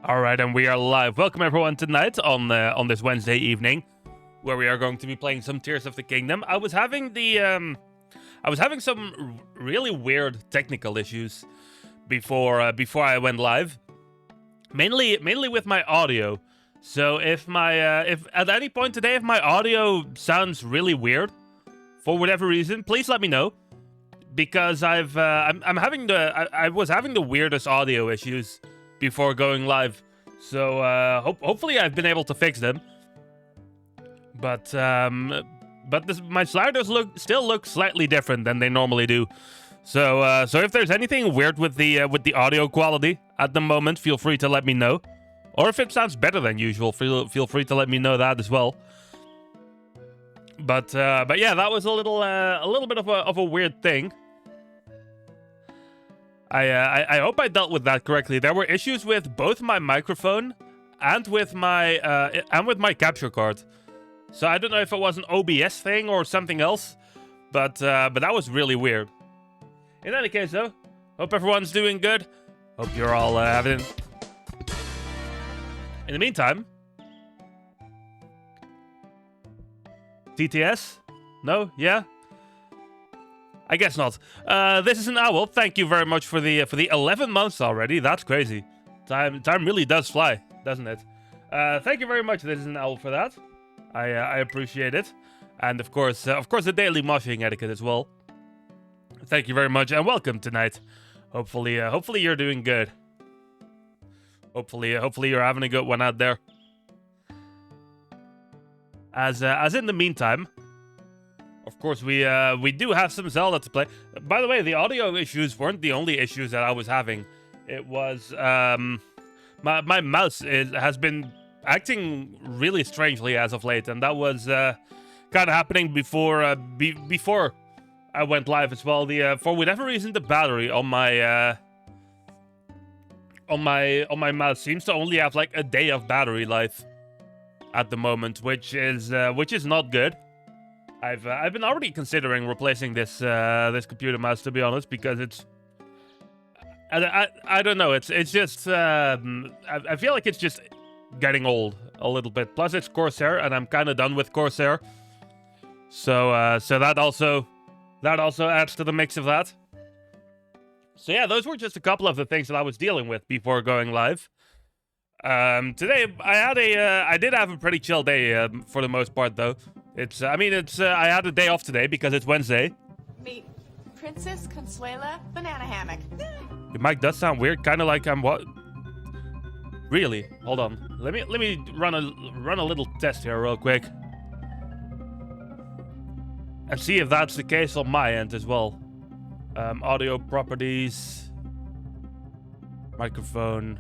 All right, and we are live. Welcome everyone tonight on this Wednesday evening, where we are going to be playing some Tears of the Kingdom. I was having some really weird technical issues before I went live, mainly with my audio. So if at any point today if my audio sounds really weird for whatever reason, please let me know, because I was having the weirdest audio issues before going live, so hopefully I've been able to fix them. But my sliders still look slightly different than they normally do. So if there's anything weird with the audio quality at the moment, feel free to let me know. Or if it sounds better than usual, feel free to let me know that as well. But yeah, that was a little bit of a weird thing. I hope I dealt with that correctly. There were issues with both my microphone and with my capture card. So I don't know if it was an OBS thing or something else, but that was really weird. In any case, though, hope everyone's doing good. Hope you're all having. In the meantime, TTS? No? Yeah? I guess not. This is an owl. Thank you very much for the 11 months already. That's crazy. Time really does fly, doesn't it? Thank you very much. This is an owl for that. I appreciate it, and of course the daily moshing etiquette as well. Thank you very much, and welcome tonight. Hopefully you're doing good. Hopefully you're having a good one out there. As in the meantime, of course, we do have some Zelda to play. By the way, the audio issues weren't the only issues that I was having. It was my mouse has been acting really strangely as of late, and that was kind of happening before I went live as well. For whatever reason, the battery on my mouse seems to only have like a day of battery life at the moment, which is not good. I've been already considering replacing this computer mouse, to be honest, because it's I don't know, it's just I feel like it's just getting old a little bit. Plus it's Corsair, and I'm kind of done with Corsair, so that also adds to the mix of that. So yeah, those were just a couple of the things that I was dealing with before going live. Today I did have a pretty chill day for the most part though. I had a day off today because it's Wednesday. Meet Princess Consuela Banana Hammock. Your mic does sound weird, kind of like I'm what? Really? Hold on. Let me run a little test here real quick. And see if that's the case on my end as well. Audio properties. Microphone.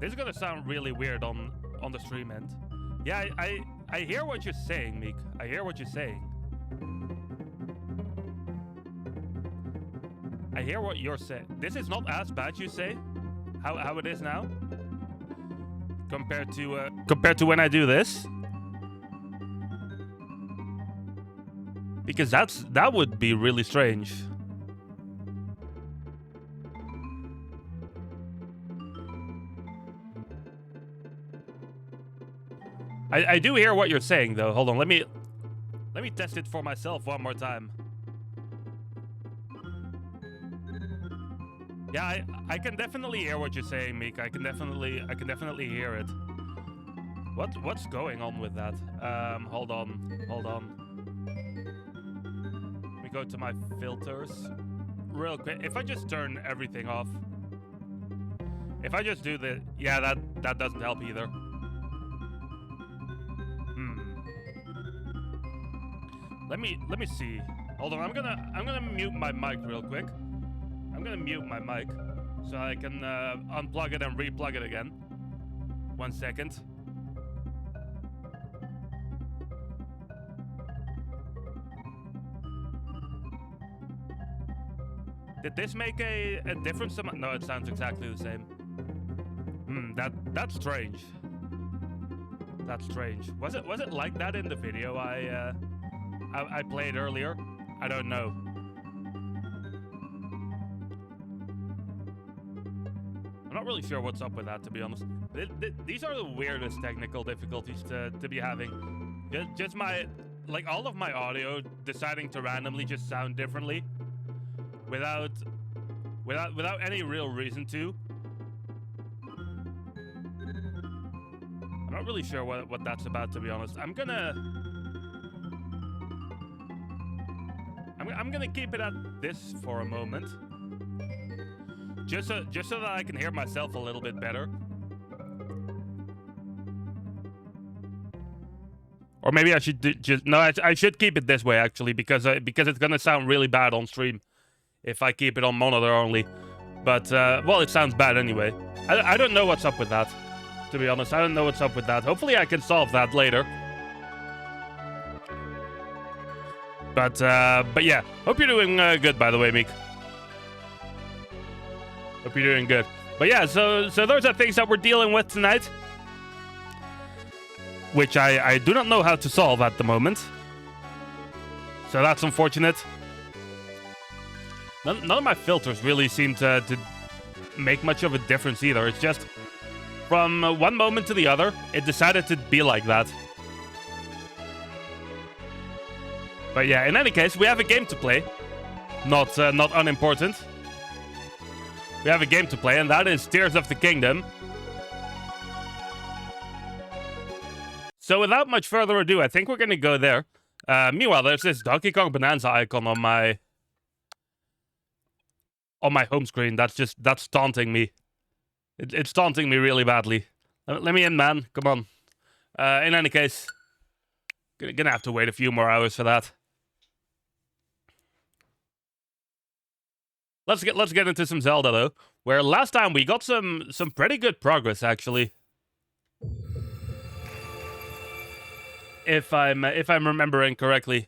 This is gonna sound really weird on the stream end. Yeah, I hear what you're saying, Meek. I hear what you're saying. I hear what you're saying. This is not as bad, you say? How it is now? Compared to when I do this? Because that would be really strange. I do hear what you're saying though. Hold on, let me test it for myself one more time. Yeah, I can definitely hear what you're saying, Meek. I can definitely hear it. What's going on with that? Hold on. Let me go to my filters real quick. If I just turn everything off. If I just do the yeah, that doesn't help either. Let me see. Hold on, I'm gonna mute my mic real quick. I'm gonna mute my mic so I can unplug it and replug it again. 1 second. Did this make a difference? No, it sounds exactly the same. That's strange. That's strange. Was it like that in the video I played earlier? I don't know. I'm not really sure what's up with that, to be honest. These are the weirdest technical difficulties to be having. Just like all of my audio deciding to randomly just sound differently without any real reason to. I'm not really sure what that's about, to be honest. I'm gonna keep it at this for a moment. Just so that I can hear myself a little bit better. Or maybe I should I should keep it this way actually because it's gonna sound really bad on stream if I keep it on monitor only. But well, it sounds bad anyway. I don't know what's up with that, to be honest. I don't know what's up with that. Hopefully I can solve that later. But yeah, hope you're doing good, by the way, Meek. Hope you're doing good. But yeah, so those are things that we're dealing with tonight, which I do not know how to solve at the moment. So that's unfortunate. None of my filters really seem to make much of a difference either. It's just from one moment to the other, it decided to be like that. But yeah, in any case, we have a game to play. Not unimportant. We have a game to play, and that is Tears of the Kingdom. So without much further ado, I think we're going to go there. Meanwhile, there's this Donkey Kong Bonanza icon on my home screen. That's taunting me. It's taunting me really badly. Let me in, man. Come on. In any case, gonna have to wait a few more hours for that. Let's get into some Zelda though. Where last time we got some pretty good progress actually. If I'm remembering correctly.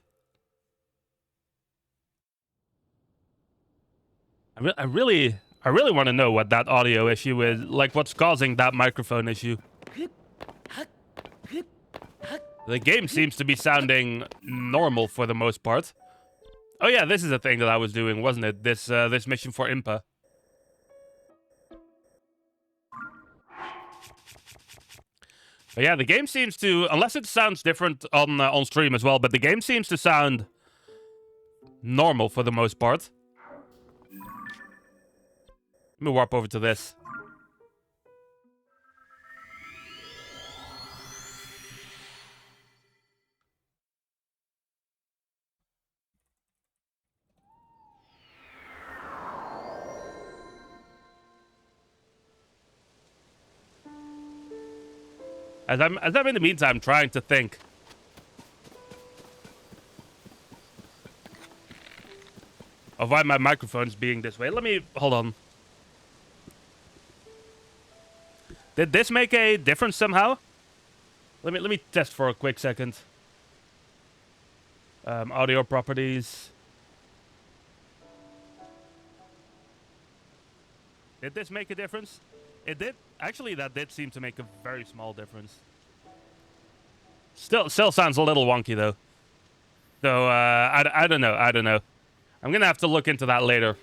I really want to know what that audio issue is, like what's causing that microphone issue. The game seems to be sounding normal for the most part. Oh yeah, this is a thing that I was doing, wasn't it? This mission for Impa. But yeah, the game seems to, unless it sounds different on stream as well, but the game seems to sound normal for the most part. Let me warp over to this. As I'm in the meantime trying to think. Of why my microphone's being this way. Let me hold on. Did this make a difference somehow? Let me test for a quick second. Audio properties. Did this make a difference? It did. Actually, that did seem to make a very small difference. Still sounds a little wonky though. So I don't know. I don't know. I'm gonna have to look into that later.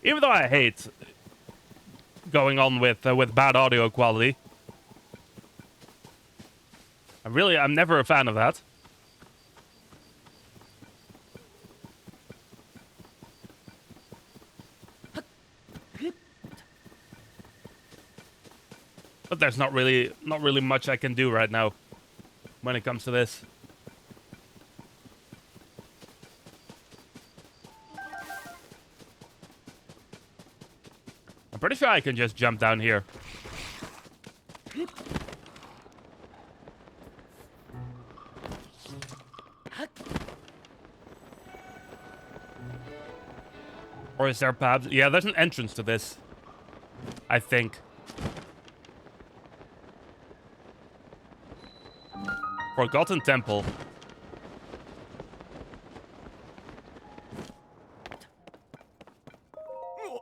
Even though I hate going on with bad audio quality, I'm never a fan of that. But there's not really much I can do right now when it comes to this. I'm pretty sure I can just jump down here. Or is there perhaps... Yeah, there's an entrance to this, I think. Forgotten Temple.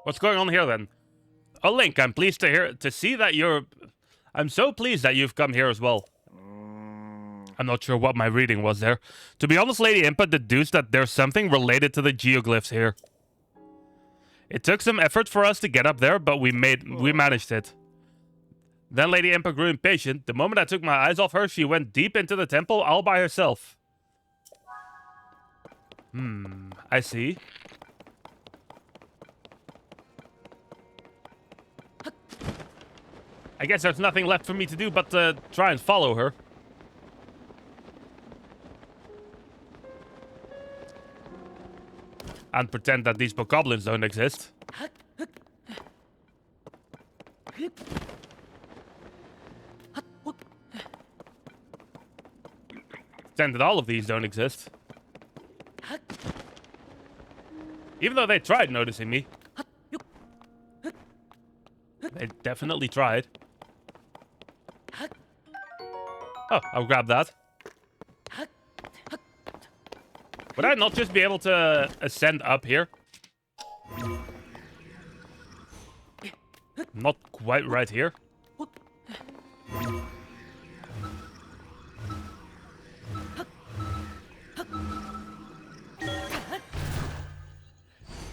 What's going on here then? Oh, Link, I'm pleased to see that you're... I'm so pleased that you've come here as well. I'm not sure what my reading was there. To be honest, Lady Impa deduced that there's something related to the geoglyphs here. It took some effort for us to get up there, but we managed it. Then Lady Impa grew impatient. The moment I took my eyes off her, she went deep into the temple all by herself. I see. I guess there's nothing left for me to do but to try and follow her. And pretend that these bokoblins don't exist. Pretend that all of these don't exist. Even though they tried noticing me. They definitely tried. Oh, I'll grab that. Would I not just be able to ascend up here? Not quite right here.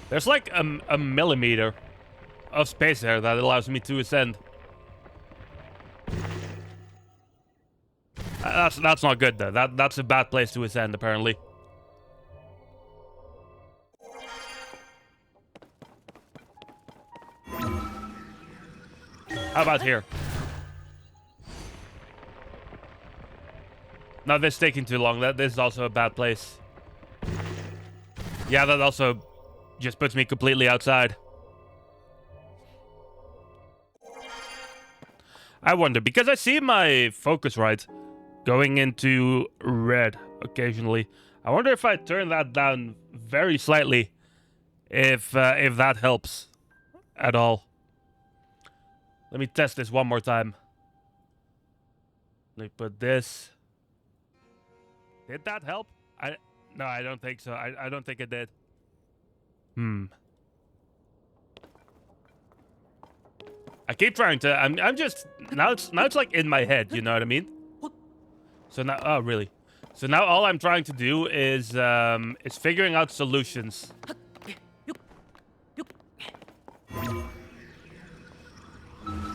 There's like a millimeter of space there that allows me to ascend. That's not good though. That's a bad place to ascend apparently. How about here? No, this is taking too long. This is also a bad place. Yeah, that also just puts me completely outside. I wonder, because I see my Focusrite going into red occasionally. I wonder if I turn that down very slightly, if that helps at all. Let me test this one more time. Let me put this. Did that help? No, I don't think so. I don't think it did. I keep trying to. I'm just now. It's like in my head. You know what I mean? So now, oh really? So now all I'm trying to do is figuring out solutions.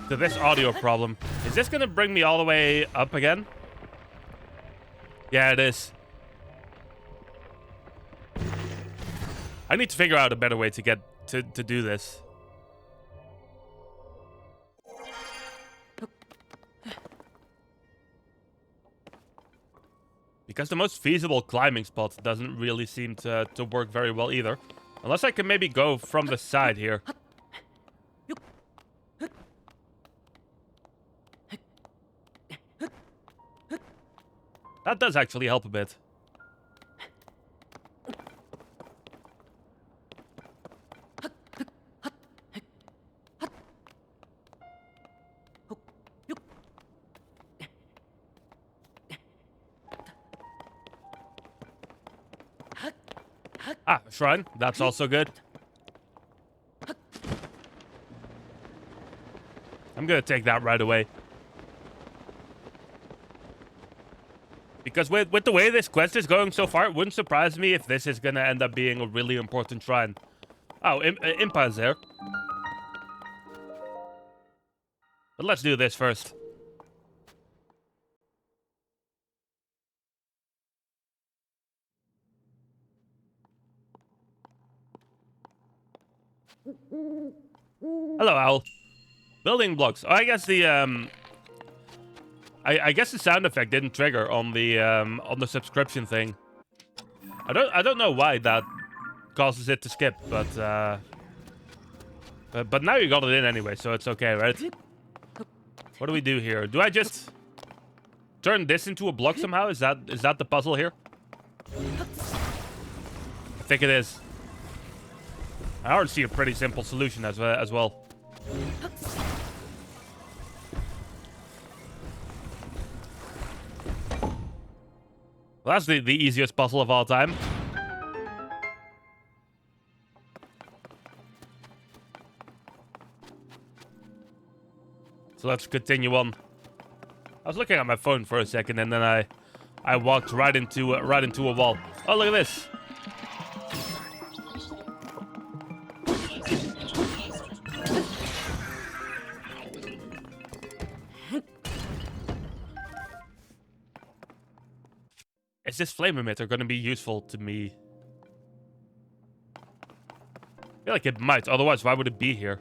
To this audio problem. Is this gonna bring me all the way up again? Yeah, it is. I need to figure out a better way to get to do this. Because the most feasible climbing spot doesn't really seem to work very well either. Unless I can maybe go from the side here. That does actually help a bit. Ah, shrine. That's also good. I'm gonna take that right away. Because with the way this quest is going so far, it wouldn't surprise me if this is gonna end up being a really important shrine. Oh, Impa is there. But let's do this first. Hello, Owl. Building blocks. Oh, I guess the I guess the sound effect didn't trigger on the subscription thing. I don't know why that causes it to skip, but now you got it in anyway, so it's okay, right? What do we do here? Do I just turn this into a block somehow? Is that the puzzle here? I think it is. I already see a pretty simple solution as well. Well, that's the easiest puzzle of all time. So let's continue on. I was looking at my phone for a second, and then I walked right into a wall. Oh, look at this! Is this flame emitter going to be useful to me? I feel like it might. Otherwise, why would it be here?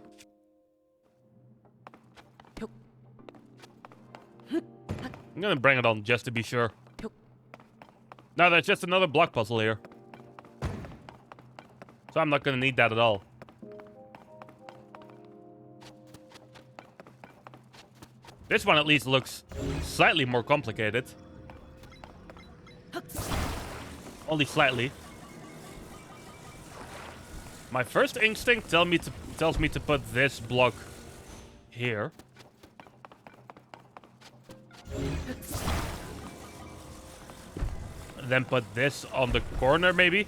I'm gonna bring it on just to be sure. No, there's just another block puzzle here. So I'm not gonna need that at all. This one at least looks slightly more complicated. Only slightly. My first instinct tells me to put this block here. Then put this on the corner, maybe?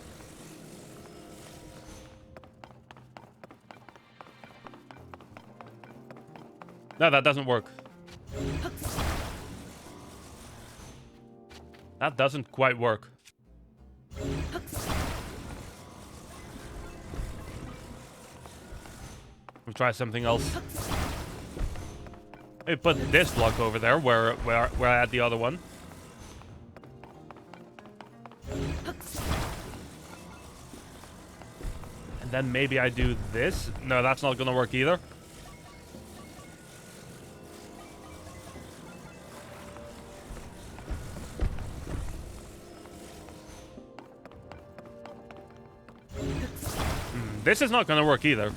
No, that doesn't work. That doesn't quite work. We'll try something else. Maybe put this block over there where I had the other one. And then maybe I do this. No, that's not gonna work either. This is not gonna work either.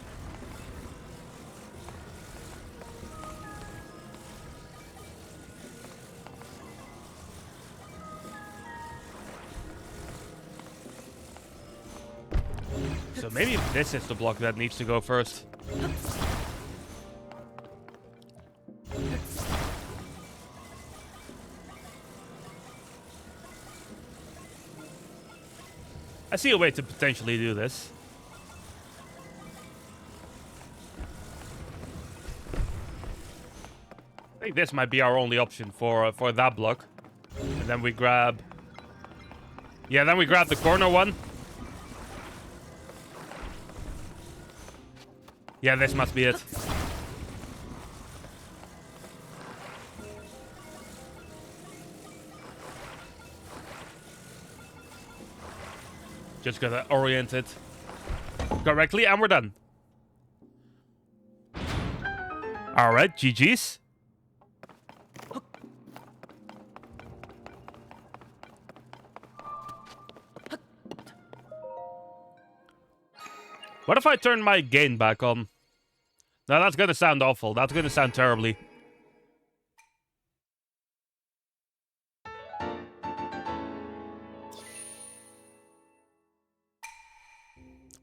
So maybe this is the block that needs to go first. I see a way to potentially do this. I think this might be our only option for that block. And then we grab... Yeah, then we grab the corner one. Yeah, this must be it. Just gotta orient it. correctly, and we're done. Alright, GG's. What if I turn my gain back on? No, that's gonna sound awful. That's gonna sound terribly.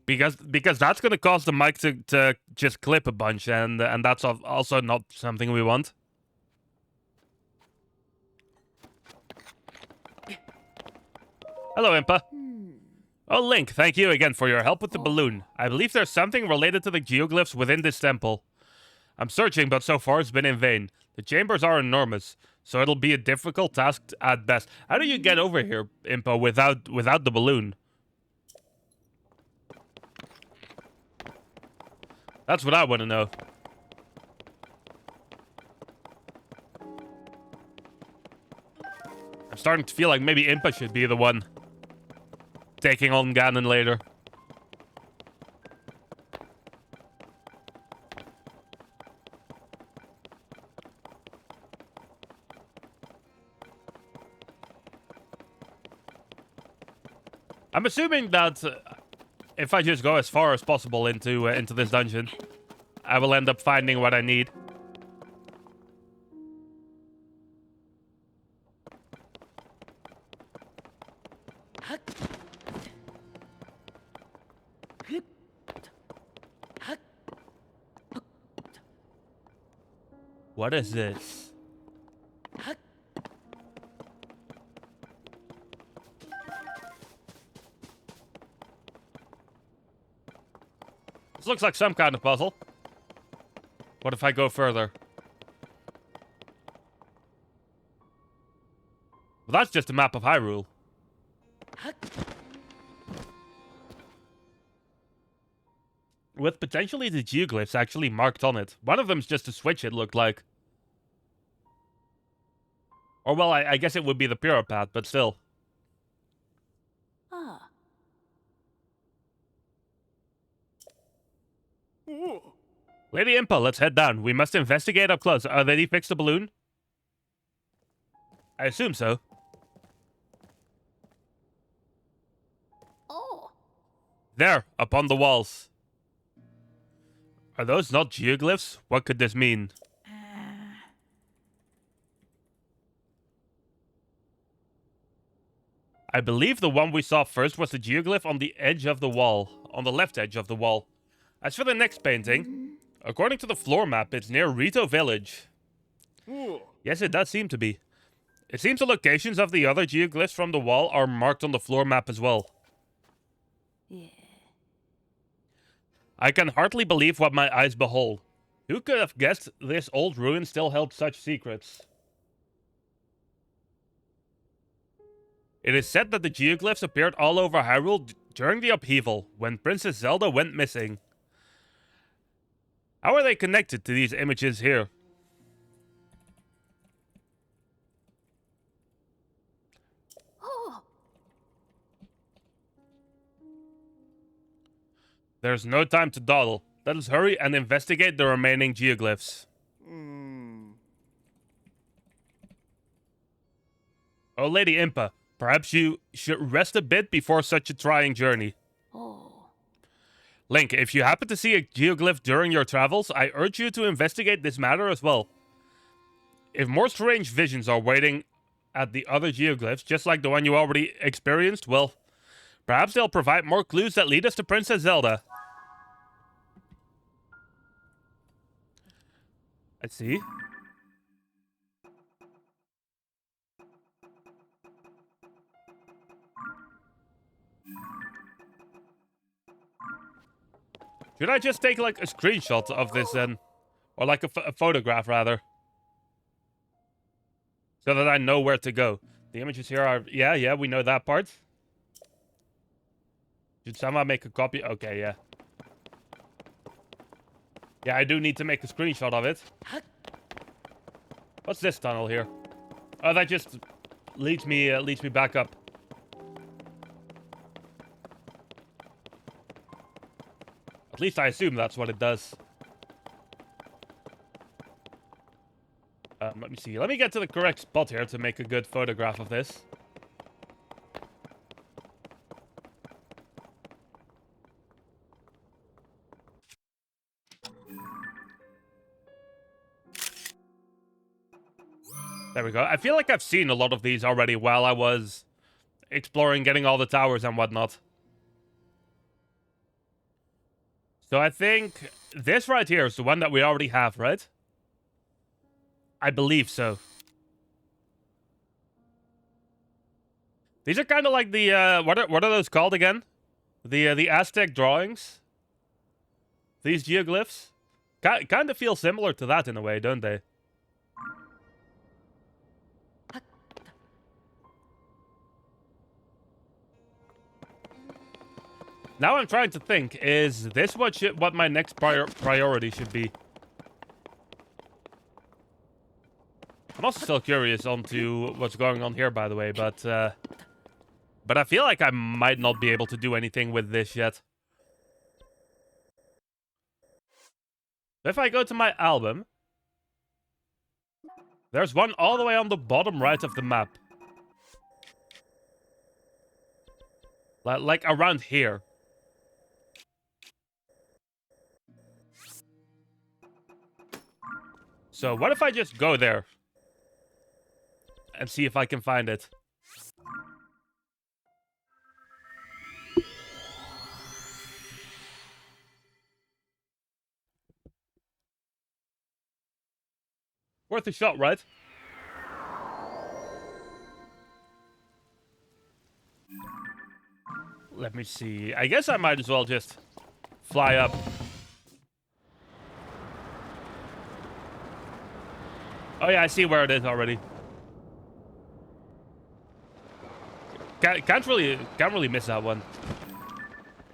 Because that's gonna cause the mic to just clip a bunch, and that's also not something we want. Hello, Impa. Oh, Link, thank you again for your help with the balloon. I believe there's something related to the geoglyphs within this temple. I'm searching, but so far it's been in vain. The chambers are enormous, so it'll be a difficult task at best. How do you get over here, Impa, without the balloon? That's what I want to know. I'm starting to feel like maybe Impa should be the one taking on Ganon later. I'm assuming that if I just go as far as possible into this dungeon, I will end up finding what I need. What is this? This looks like some kind of puzzle. What if I go further? Well, that's just a map of Hyrule. With potentially the geoglyphs actually marked on it. One of them's just a switch, it looked like. Or, well, I guess it would be the Puro path, but still. Ah. Lady Impa, let's head down. We must investigate up close. Did he fix the balloon? I assume so. Oh. There, up on the walls. Are those not geoglyphs? What could this mean? I believe the one we saw first was the geoglyph on the edge of the wall. On the left edge of the wall. As for the next painting, according to the floor map, it's near Rito Village. Yes, it does seem to be. It seems the locations of the other geoglyphs from the wall are marked on the floor map as well. Yeah. I can hardly believe what my eyes behold. Who could have guessed this old ruin still held such secrets? It is said that the geoglyphs appeared all over Hyrule during the upheaval, when Princess Zelda went missing. How are they connected to these images here? Oh. There's no time to dawdle. Let us hurry and investigate the remaining geoglyphs. Oh, Lady Impa, perhaps you should rest a bit before such a trying journey. Oh. Link, if you happen to see a geoglyph during your travels, I urge you to investigate this matter as well. If more strange visions are waiting at the other geoglyphs, just like the one you already experienced, well, perhaps they'll provide more clues that lead us to Princess Zelda. Let's see. Should I just take, like, a screenshot of this, then? Or, like, a photograph, rather? So that I know where to go. The images here are... Yeah, we know that part. Should somehow make a copy? Okay, yeah. Yeah, I do need to make a screenshot of it. What's this tunnel here? Oh, that just leads me back up. At least I assume that's what it does. Let me see. Let me get to the correct spot here to make a good photograph of this. There we go. I feel like I've seen a lot of these already while I was exploring, getting all the towers and whatnot. So I think this right here is the one that we already have, right? I believe so. These are kind of like the, what are those called again? The Aztec drawings? These geoglyphs? Kind of feel similar to that in a way, don't they? Now I'm trying to think, is this what my next priority should be? I'm also still curious onto what's going on here, by the way, but I feel like I might not be able to do anything with this yet. If I go to my album, there's one all the way on the bottom right of the map. Like around here. So what if I just go there and see if I can find it? Worth a shot, right? Let me see. I guess I might as well just fly up. Oh yeah, I see where it is already. Can't really miss that one.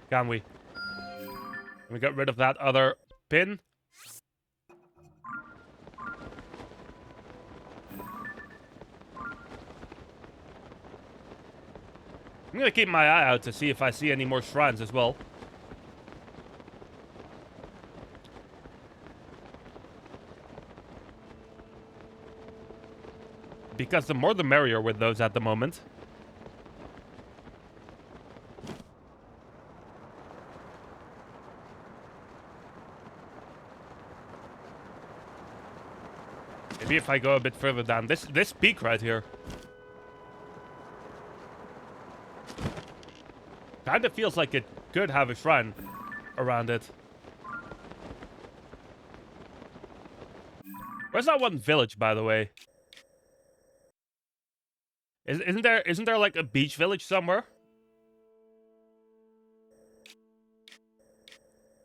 Can we? Can we get rid of that other pin? I'm gonna keep my eye out to see if I see any more shrines as well. Because the more the merrier with those at the moment. Maybe if I go a bit further down. This peak right here. Kind of feels like it could have a shrine around it. Where's that one village, by the way? Isn't there like a beach village somewhere?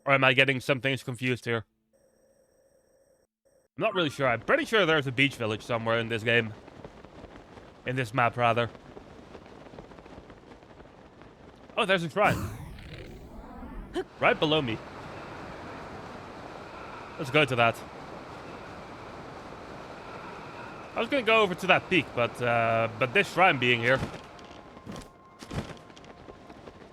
Or am I getting some things confused here? I'm not really sure. I'm pretty sure there's a beach village somewhere in this game. In this map, rather. Oh, there's a shrine. Right below me. Let's go to that. I was gonna go over to that peak, but this shrine being here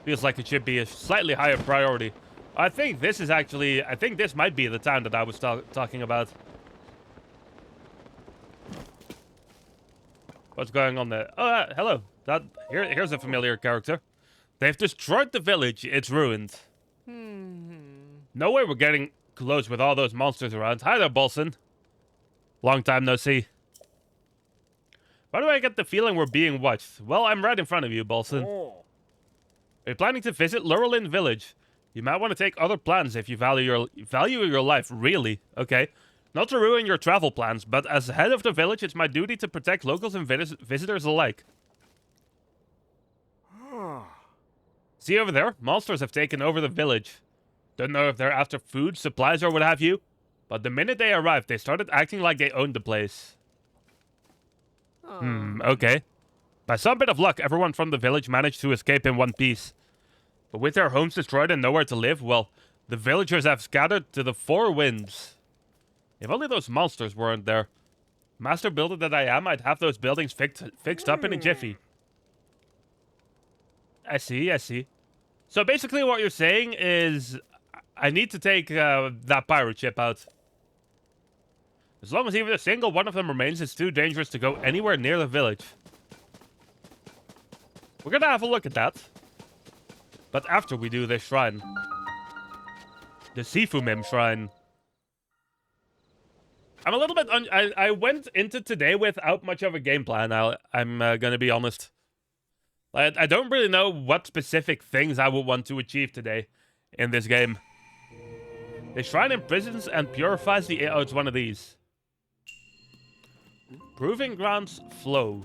feels like it should be a slightly higher priority. I think this is actually... I think this might be the town that I was talking about. What's going on there? Oh, hello. Here's a familiar character. They've destroyed the village. It's ruined. No way we're getting close with all those monsters around. Hi there, Bolson. Long time no see. Why do I get the feeling we're being watched? Well, I'm right in front of you, Bolson. Are you planning to visit Lurelin Village? You might want to take other plans if you value your life. Really? Okay. Not to ruin your travel plans, but as head of the village, it's my duty to protect locals and visitors alike. See over there? Monsters have taken over the village. Don't know if they're after food, supplies, or what have you, but the minute they arrived, they started acting like they owned the place. Okay. By some bit of luck, everyone from the village managed to escape in one piece. But with their homes destroyed and nowhere to live, well, the villagers have scattered to the four winds. If only those monsters weren't there. Master builder that I am, I'd have those buildings fixed up in a jiffy. I see. So basically what you're saying is I need to take that pirate ship out. As long as even a single one of them remains, it's too dangerous to go anywhere near the village. We're gonna have a look at that. But after we do this shrine. The Sifumim shrine. I'm a little bit... I went into today without much of a game plan, I'm gonna be honest. I don't really know what specific things I would want to achieve today in this game. The shrine imprisons and purifies the... Oh, it's one of these. Proving grounds flow.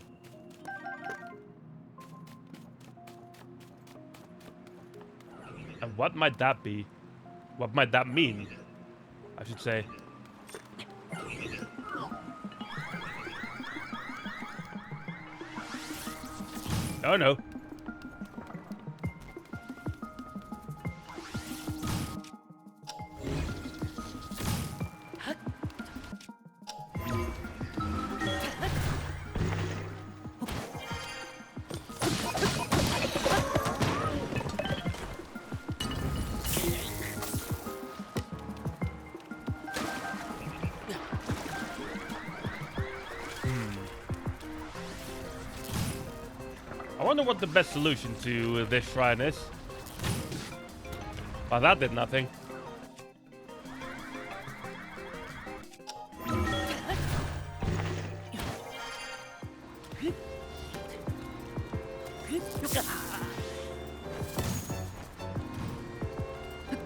And what might that be? What might that mean? I should say. Oh no. I wonder what the best solution to this shrine is. Well, that did nothing.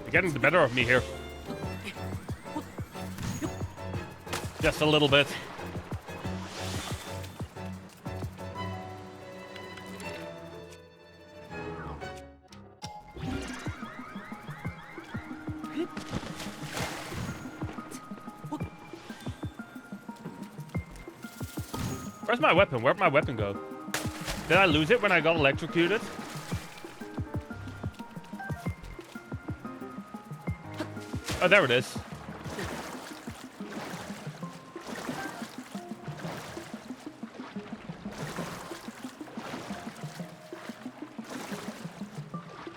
You're getting the better of me here. Just a little bit. Where's my weapon? Where'd my weapon go? Did I lose it when I got electrocuted? Oh, there it is.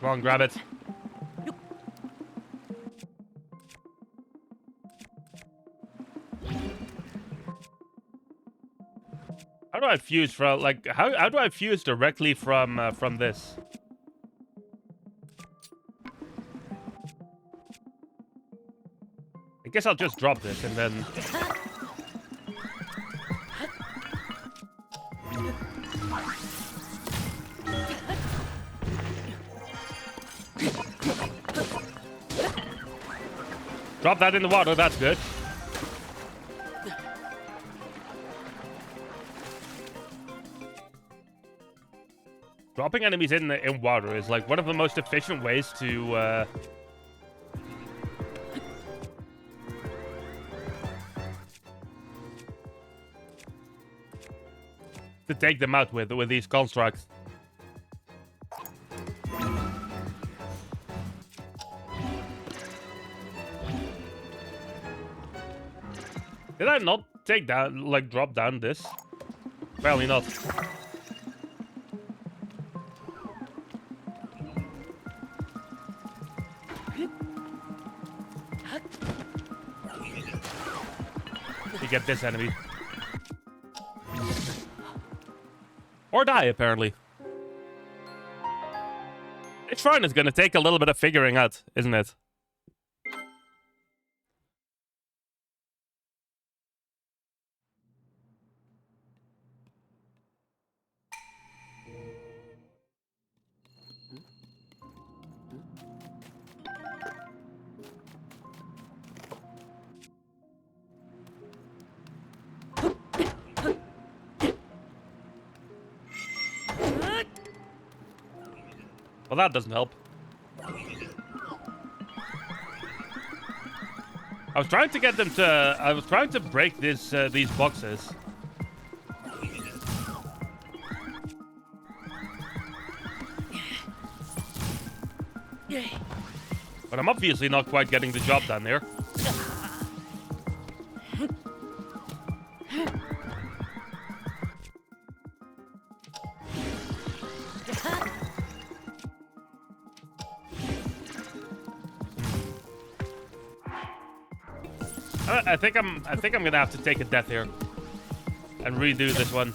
Come on, grab it. How do I fuse from, like, how do I fuse directly from this? I guess I'll just drop this and then... Drop that in the water, that's good. Dropping enemies in water is like one of the most efficient ways to take them out with these constructs. Did I not take down, like, drop down this? Apparently not. You get this enemy. Or die, apparently. This shrine is gonna take a little bit of figuring out, isn't it? Well, that doesn't help. I was trying to get them to... I was trying to break this, these boxes. But I'm obviously not quite getting the job done here. I think I'm gonna have to take a death here and redo this one.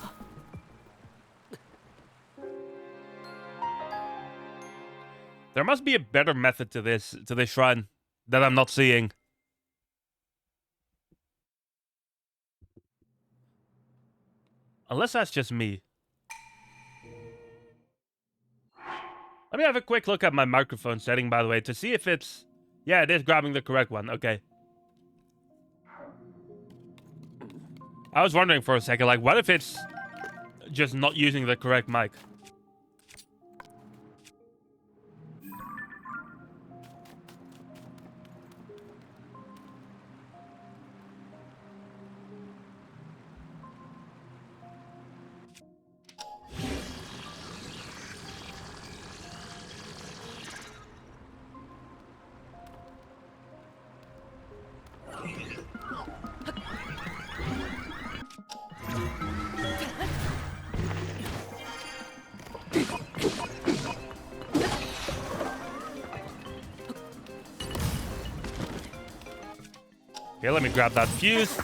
There must be a better method to this shrine that I'm not seeing. Unless that's just me. Let me have a quick look at my microphone setting, by the way, to see if it's... Yeah, it is grabbing the correct one. Okay. I was wondering for a second, like, what if it's just not using the correct mic? Okay, let me grab that fuse.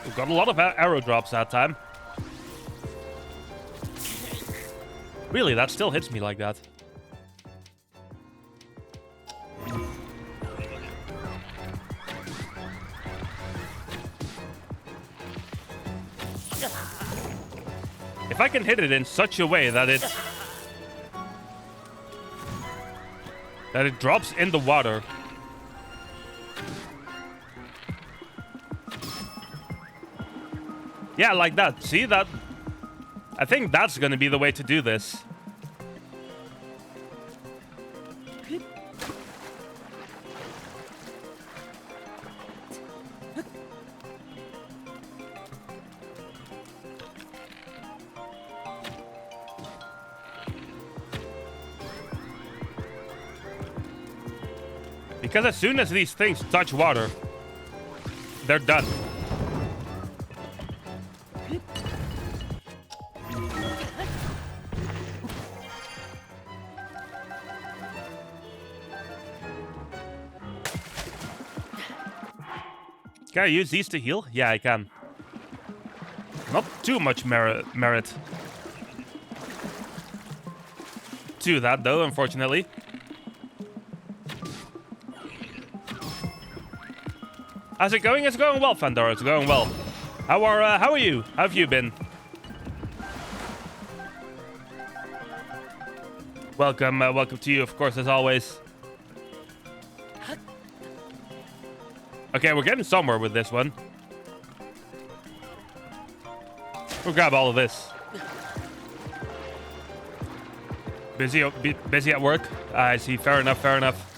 We've got a lot of arrow drops that time. Really, that still hits me like that. If I can hit it in such a way that it drops in the water. Yeah, like that. See that? I think that's gonna be the way to do this. Because as soon as these things touch water, they're done. Can I use these to heal? Yeah, I can. Not too much merit to that, though, unfortunately. How's it going? It's going well, Fandora. It's going well. How are you? How have you been? Welcome, welcome to you, of course, as always. Okay, we're getting somewhere with this one. We'll grab all of this. Busy at work? I see. Fair enough, fair enough.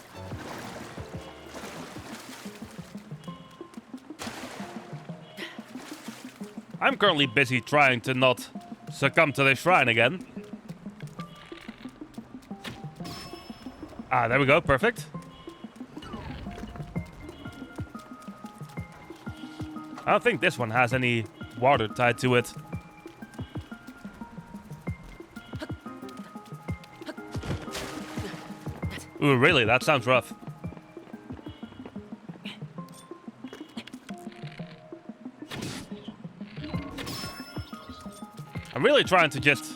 I'm currently busy trying to not succumb to the shrine again. Ah, there we go. Perfect. I don't think this one has any water tied to it. Ooh, really? That sounds rough. I'm really trying to just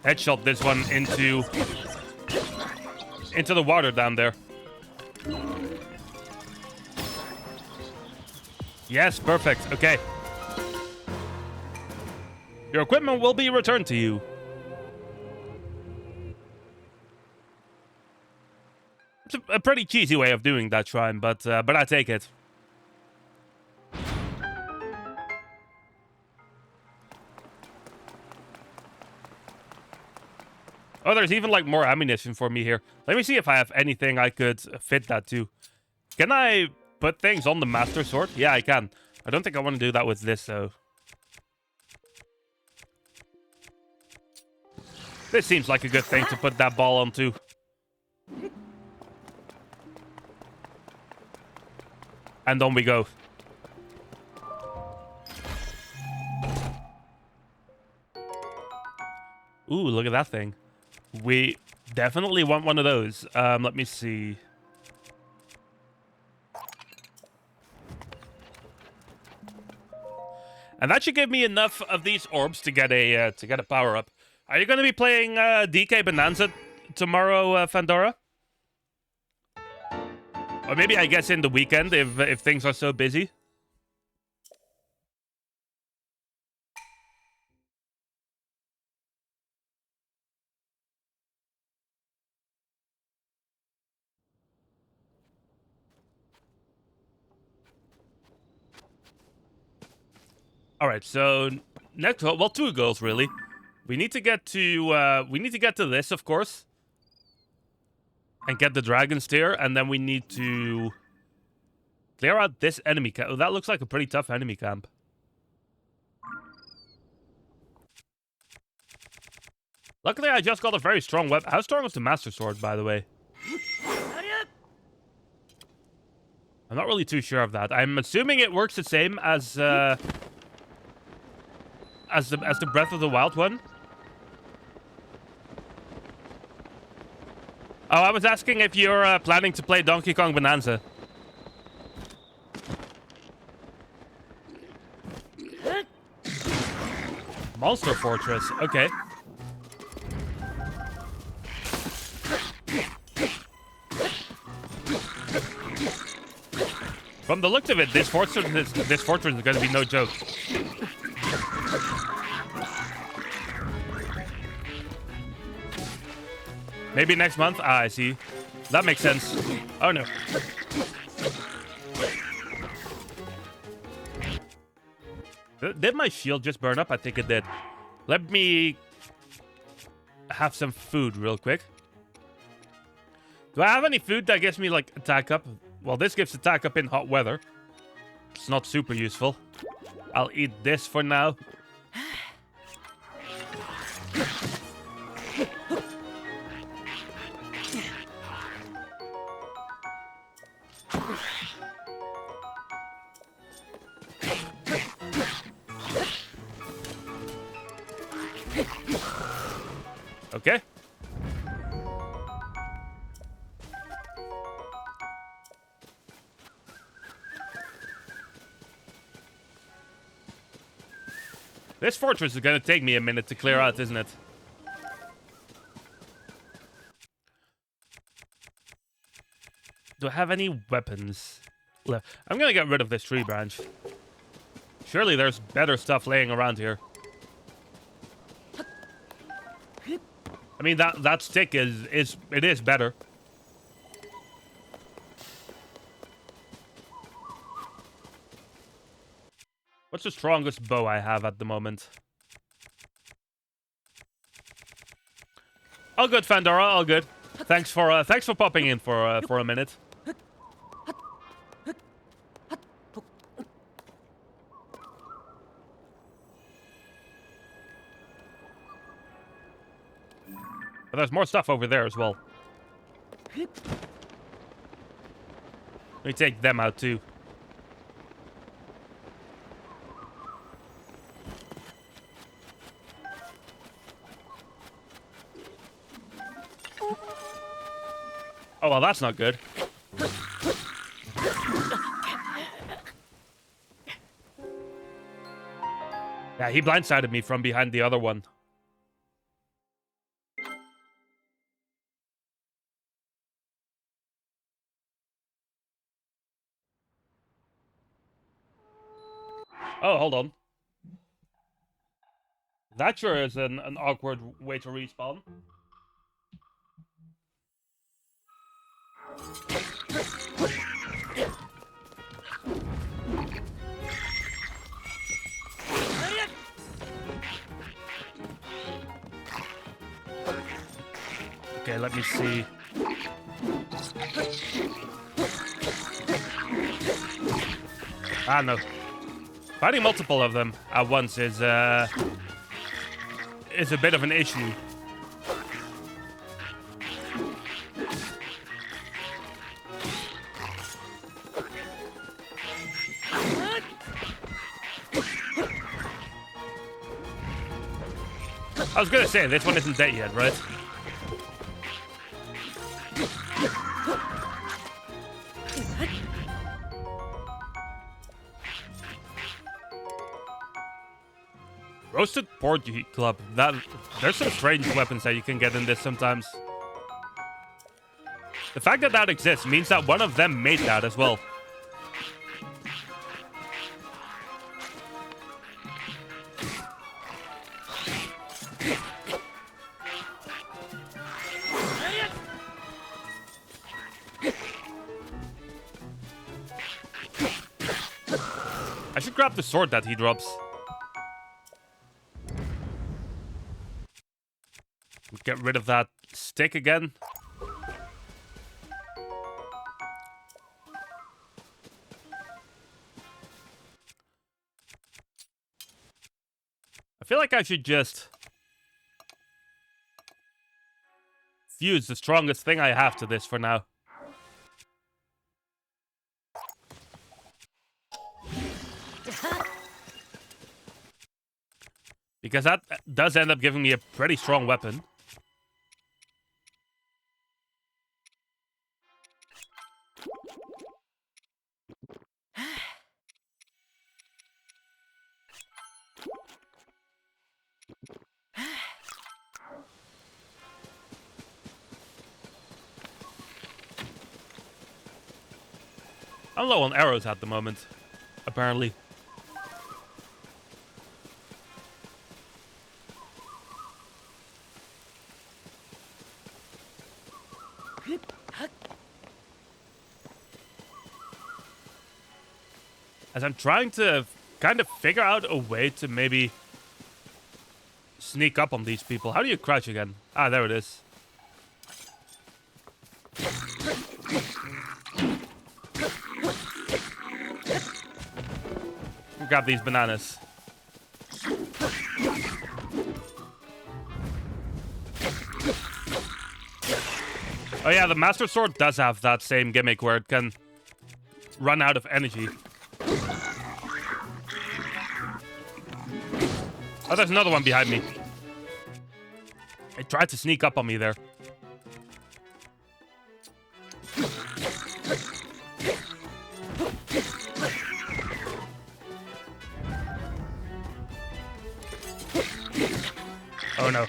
headshot this one into the water down there. Yes, perfect. Okay. Your equipment will be returned to you. It's a pretty cheesy way of doing that shrine, but I take it. Oh, there's even, like, more ammunition for me here. Let me see if I have anything I could fit that to. Can I put things on the Master Sword? Yeah, I can. I don't think I want to do that with this, though. This seems like a good thing to put that ball onto. And on we go. Ooh, look at that thing. Definitely want one of those. Let me see. And that should give me enough of these orbs to get a power up. Are you going to be playing DK Bonanza tomorrow, Fandora? Or maybe I guess in the weekend if things are so busy. All right, so next, well, 2 goals really. We need to get to this, of course, and get the dragon steer, and then we need to clear out this enemy camp. Oh, that looks like a pretty tough enemy camp. Luckily, I just got a very strong weapon. How strong is the Master Sword, by the way? I'm not really too sure of that. I'm assuming it works the same as the Breath of the Wild one. Oh, I was asking if you're planning to play Donkey Kong Bonanza. Monster Fortress, okay. From the looks of it, this fortress is going to be no joke. Maybe next month? Ah, I see. That makes sense. Oh, no. Did my shield just burn up? I think it did. Let me have some food real quick. Do I have any food that gives me, like, attack up? Well, this gives attack up in hot weather. It's not super useful. I'll eat this for now. Okay. This fortress is going to take me a minute to clear out, isn't it? Do I have any weapons left? I'm going to get rid of this tree branch. Surely there's better stuff laying around here. I mean, that stick is better. What's the strongest bow I have at the moment? All good, Fandora. All good. Thanks for popping in for a minute. But there's more stuff over there as well. Let me take them out too. Oh, well, that's not good. Yeah, he blindsided me from behind the other one. Oh, hold on. That sure is an awkward way to respawn. Okay, let me see. Ah, no. Fighting multiple of them at once is a bit of an issue. I was gonna say, this one isn't dead yet, right? Roasted Porgy Club. There's some strange weapons that you can get in this sometimes. The fact that that exists means that one of them made that as well. I should grab the sword that he drops. Get rid of that stick again. I feel like I should just fuse the strongest thing I have to this for now. Because that does end up giving me a pretty strong weapon. I'm low on arrows at the moment, apparently. As I'm trying to kind of figure out a way to maybe sneak up on these people. How do you crouch again? Ah, there it is. Grab these bananas. Oh yeah, the Master Sword does have that same gimmick where it can run out of energy. Oh, there's another one behind me. It tried to sneak up on me there. Oh no.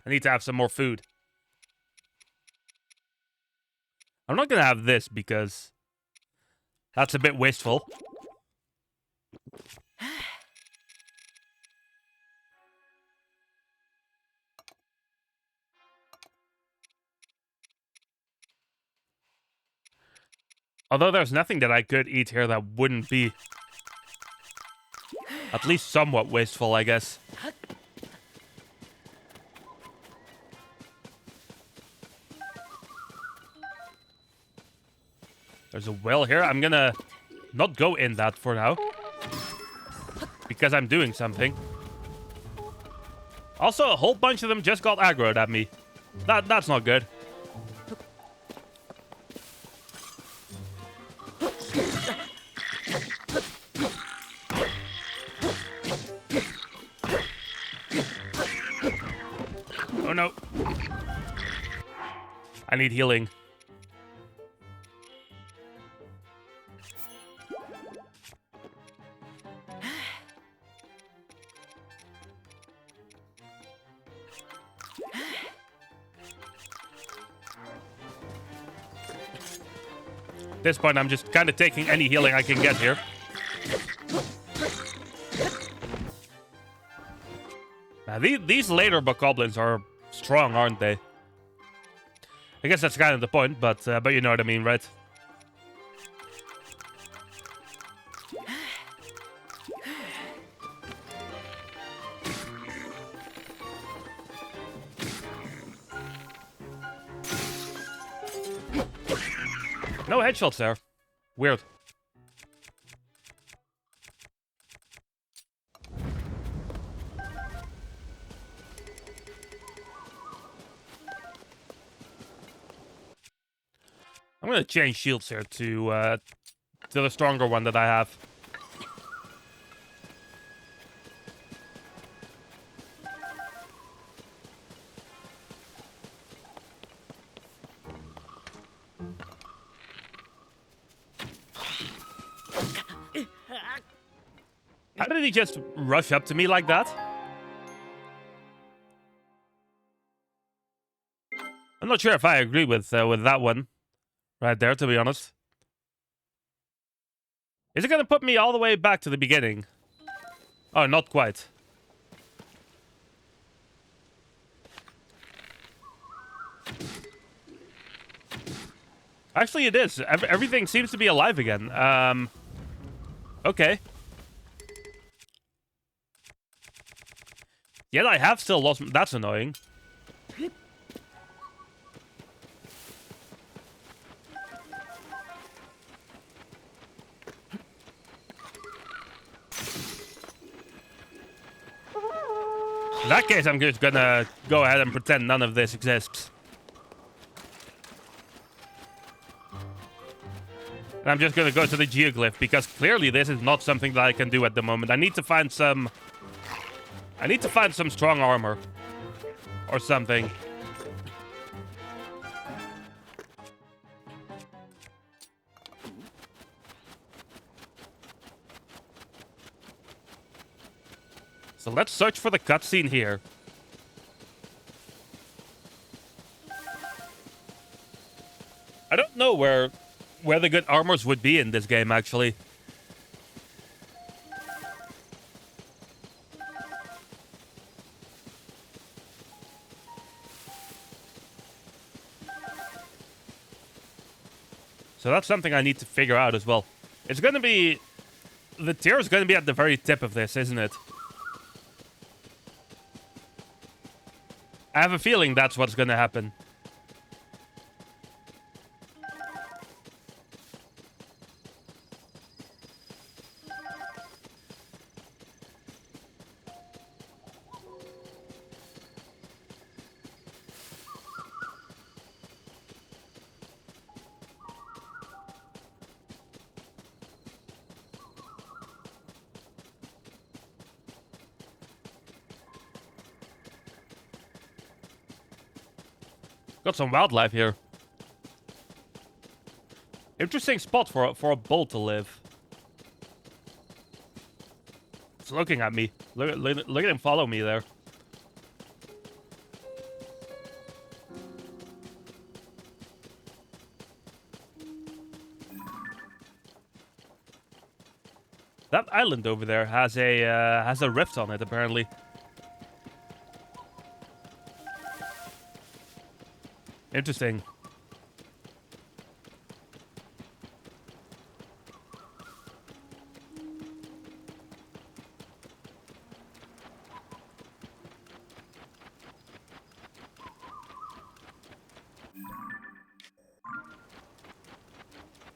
I need to have some more food. I'm not gonna have this because that's a bit wasteful. Although there's nothing that I could eat here that wouldn't be at least somewhat wasteful, I guess. There's a well here. I'm gonna not go in that for now, because I'm doing something. Also, a whole bunch of them just got aggroed at me. That's not good. Oh no. I need healing. At this point, I'm just kind of taking any healing I can get here. Now, these later bokoblins are strong, aren't they? I guess that's kind of the point, but you know what I mean, right? No headshots there. Weird. I'm gonna change shields here to the stronger one that I have. How did he just rush up to me like that? I'm not sure if I agree with that one right there, to be honest. Is it gonna put me all the way back to the beginning? Oh, not quite. Actually, it is. Everything seems to be alive again. Okay. Yet I have still lost... That's annoying. In that case, I'm just gonna go ahead and pretend none of this exists. And I'm just gonna go to the geoglyph, because clearly this is not something that I can do at the moment. I need to find some... I need to find some strong armor. Or something. So let's search for the cutscene here. I don't know where the good armors would be in this game, actually. So that's something I need to figure out as well. It's gonna be... The tier is gonna be at the very tip of this, isn't it? I have a feeling that's what's gonna happen. Got some wildlife here. Interesting spot for a bull to live. It's looking at me. Look at him follow me there. That island over there has a rift on it, apparently. Interesting.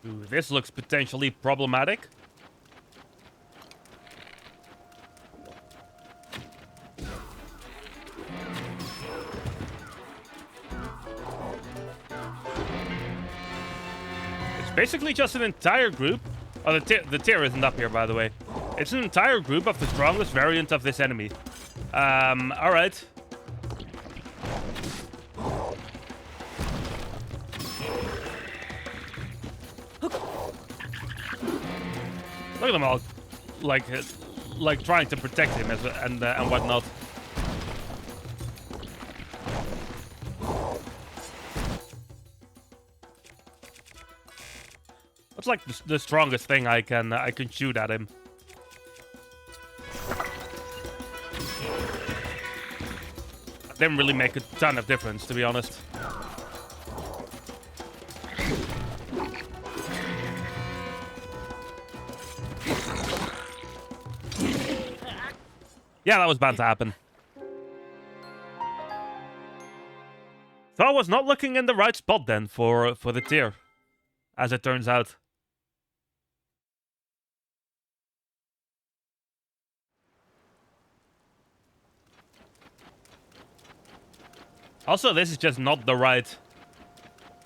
Ooh, this looks potentially problematic. Basically just an entire group. Oh, the tier isn't up here, by the way. It's an entire group of the strongest variant of this enemy. Alright. Look at them all, like trying to protect him and whatnot. It's like the strongest thing I can shoot at him. Didn't really make a ton of difference, to be honest. Yeah, that was bound to happen. So I was not looking in the right spot then for the tier, as it turns out. Also, this is just not the right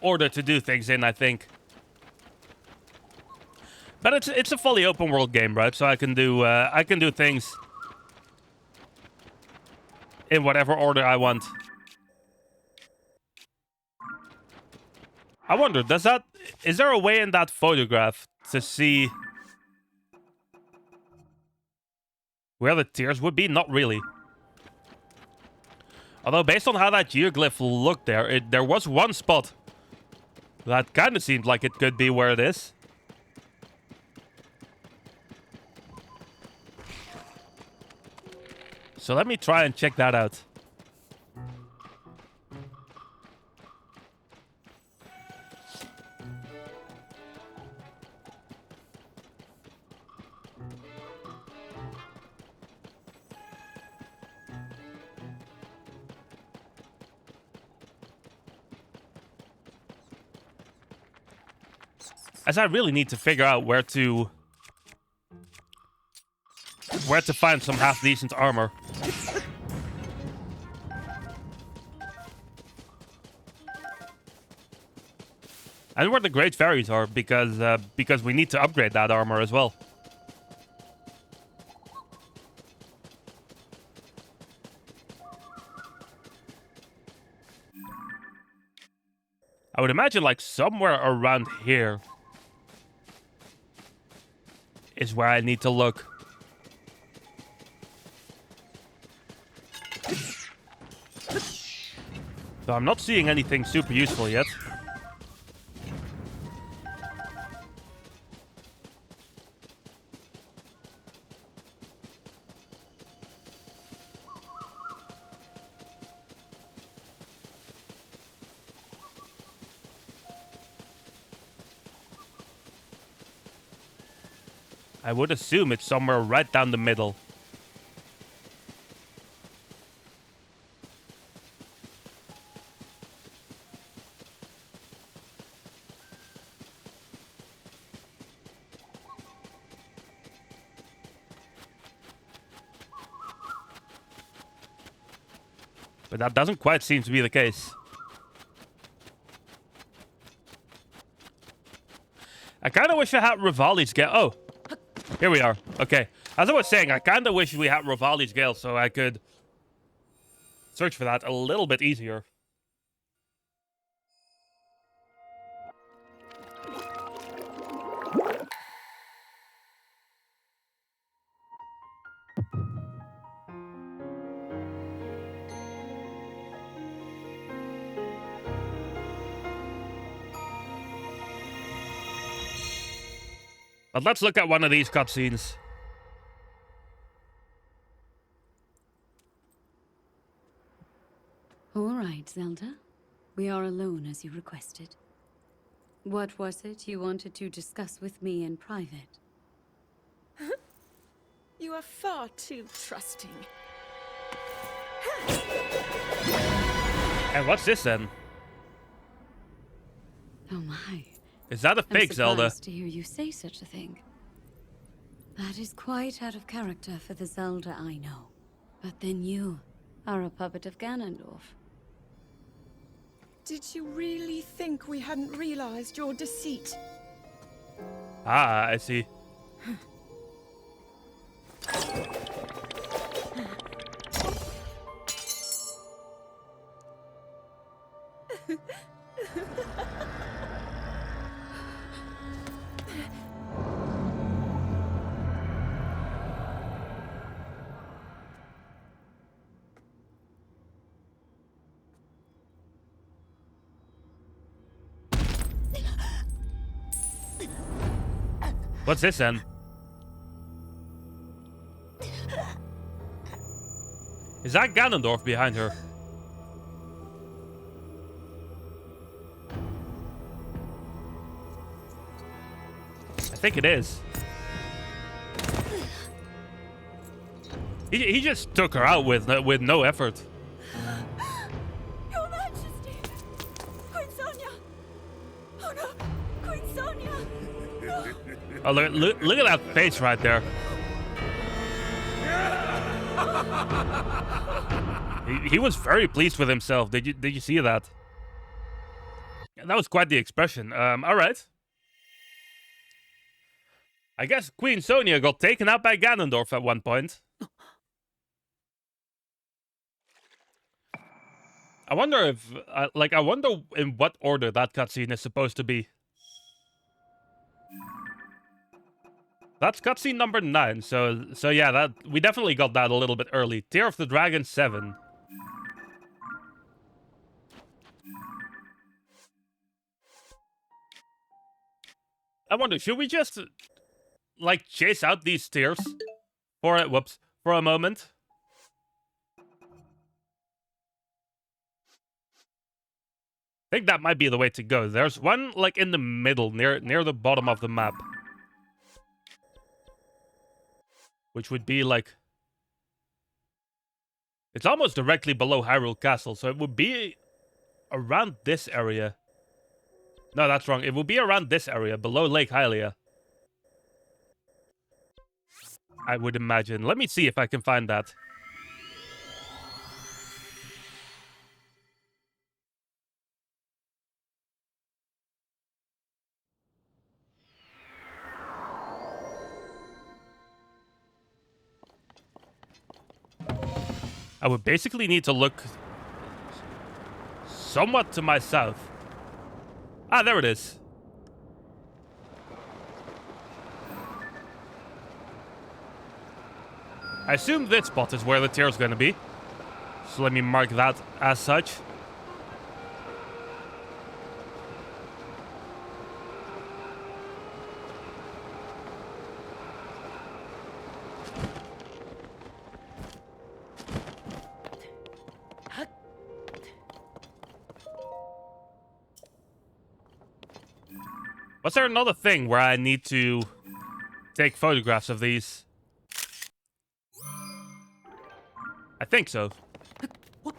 order to do things in, I think. But it's a fully open world game, right? So I can do things in whatever order I want. I wonder, is there a way in that photograph to see Where the tears would be? Not really. Although, based on how that geoglyph looked there was one spot that kind of seemed like it could be where it is. So let me try and check that out. As I really need to figure out where to find some half-decent armor. And where the Great Fairies are, because we need to upgrade that armor as well. I would imagine like somewhere around here is where I need to look. So I'm not seeing anything super useful yet. I would assume it's somewhere right down the middle. But that doesn't quite seem to be the case. I kind of wish I had Rivali's Gale. Oh, here we are. Okay. As I was saying, I kind of wish we had Rivali's Gale so I could search for that a little bit easier. But let's look at one of these cutscenes. All right, Zelda. We are alone as you requested. What was it you wanted to discuss with me in private? You are far too trusting. And what's this then? Oh my. Is that a pig, Zelda? I'm surprised to hear you say such a thing. That is quite out of character for the Zelda I know. But then you are a puppet of Ganondorf. Did you really think we hadn't realized your deceit? Ah, I see. What's this then? Is that Ganondorf behind her? I think it is. He just took her out with no effort. Your Majesty! Queen Sonia! Oh no! Queen Sonia! No. Oh, look at that face right there. He was very pleased with himself. Did you see that? That was quite the expression. All right. I guess Queen Sonia got taken out by Ganondorf at one point. I wonder if, I wonder in what order that cutscene is supposed to be. That's cutscene number 9. So yeah, that we definitely got that a little bit early. Tear of the Dragon 7. I wonder, should we just like chase out these tears for it? Whoops, for a moment. I think that might be the way to go. There's one like in the middle, near the bottom of the map, which would be like it's almost directly below Hyrule Castle, so it would be around this area. No, that's wrong. It would be around this area, below Lake Hylia, I would imagine. Let me see if I can find that. I would basically need to look somewhat to my south. Ah, there it is. I assume this spot is where the tear's gonna be. So let me mark that as such. Was there another thing where I need to take photographs of these? I think so. What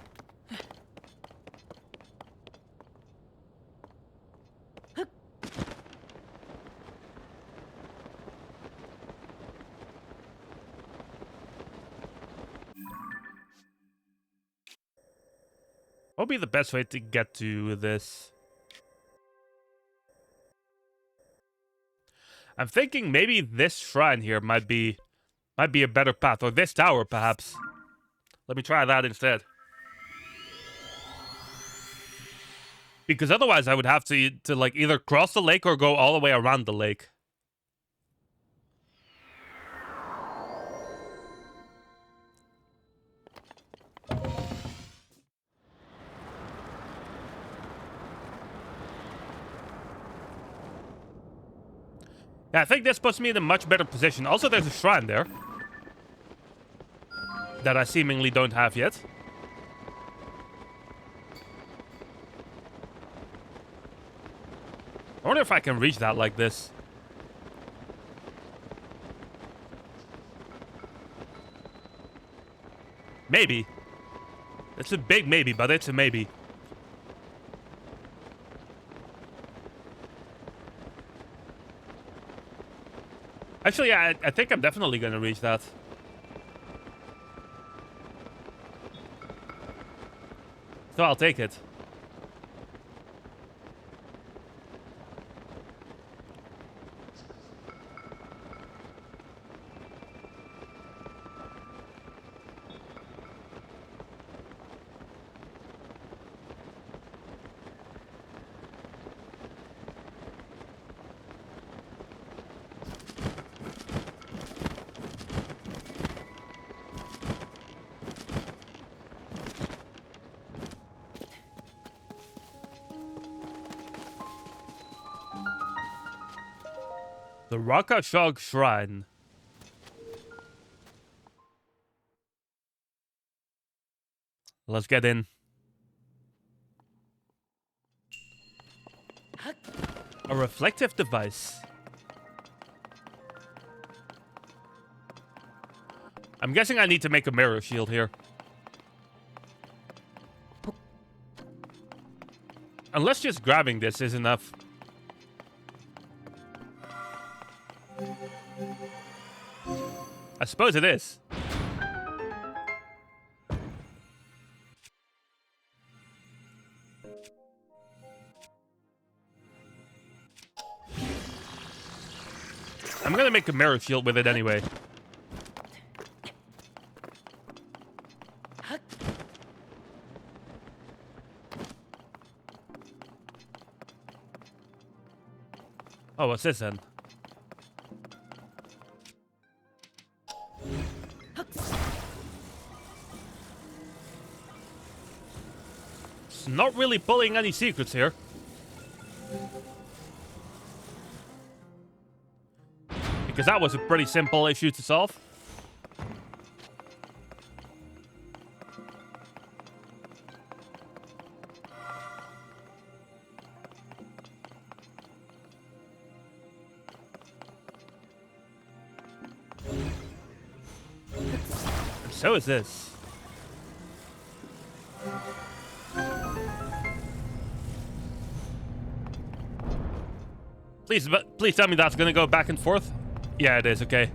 would be the best way to get to this? I'm thinking maybe this shrine here might be a better path, or this tower perhaps. Let me try that instead. Because otherwise I would have to like either cross the lake or go all the way around the lake. Yeah, I think this puts me in a much better position. Also, there's a shrine there that I seemingly don't have yet. I wonder if I can reach that like this. Maybe. It's a big maybe, but it's a maybe. Actually, yeah, I think I'm definitely gonna reach that. So I'll take it. The Rakashog Shrine. Let's get in. A reflective device. I'm guessing I need to make a mirror shield here. Unless just grabbing this is enough. I suppose it is. I'm gonna make a mirror shield with it anyway. Oh, what's this then? not really pulling any secrets here. Because that was a pretty simple issue to solve. And so is this. Please tell me that's gonna go back and forth. Yeah, it is. Okay.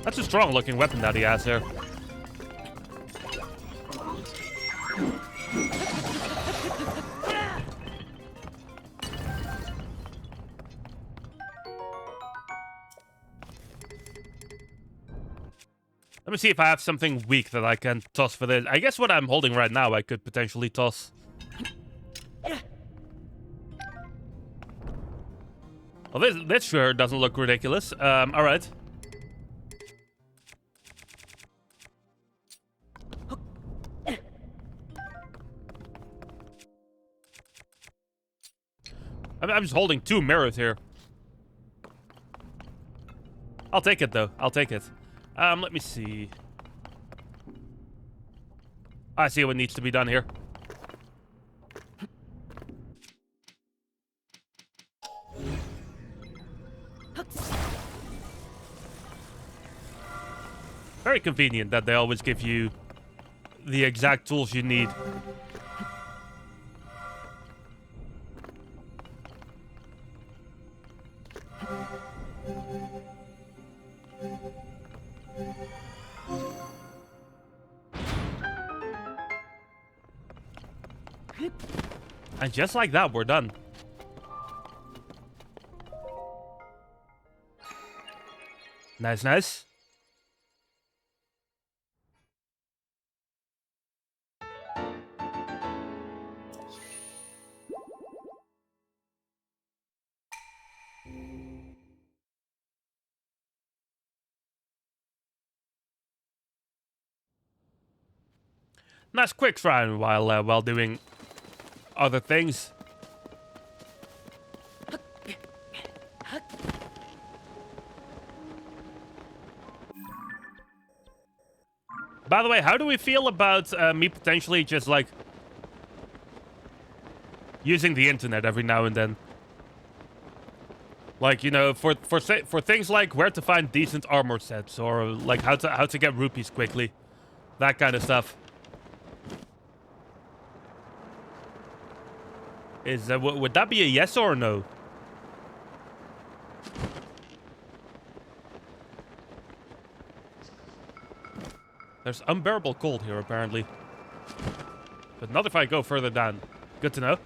That's a strong-looking weapon that he has here. Let me see if I have something weak that I can toss for this. I guess what I'm holding right now I could potentially toss. Well, this sure doesn't look ridiculous. Alright. I'm just holding 2 mirrors here. I'll take it, though. I'll take it. Let me see. I see what needs to be done here. Very convenient that they always give you the exact tools you need. And just like that, we're done. Nice, nice. Nice quick try while doing other things. By the way, how do we feel about me potentially just like using the internet every now and then? Like, you know, for things like where to find decent armor sets, or like how to get rupees quickly, that kind of stuff. Is would that be a yes or a no? There's unbearable cold here, apparently. But not if I go further down. Good to know.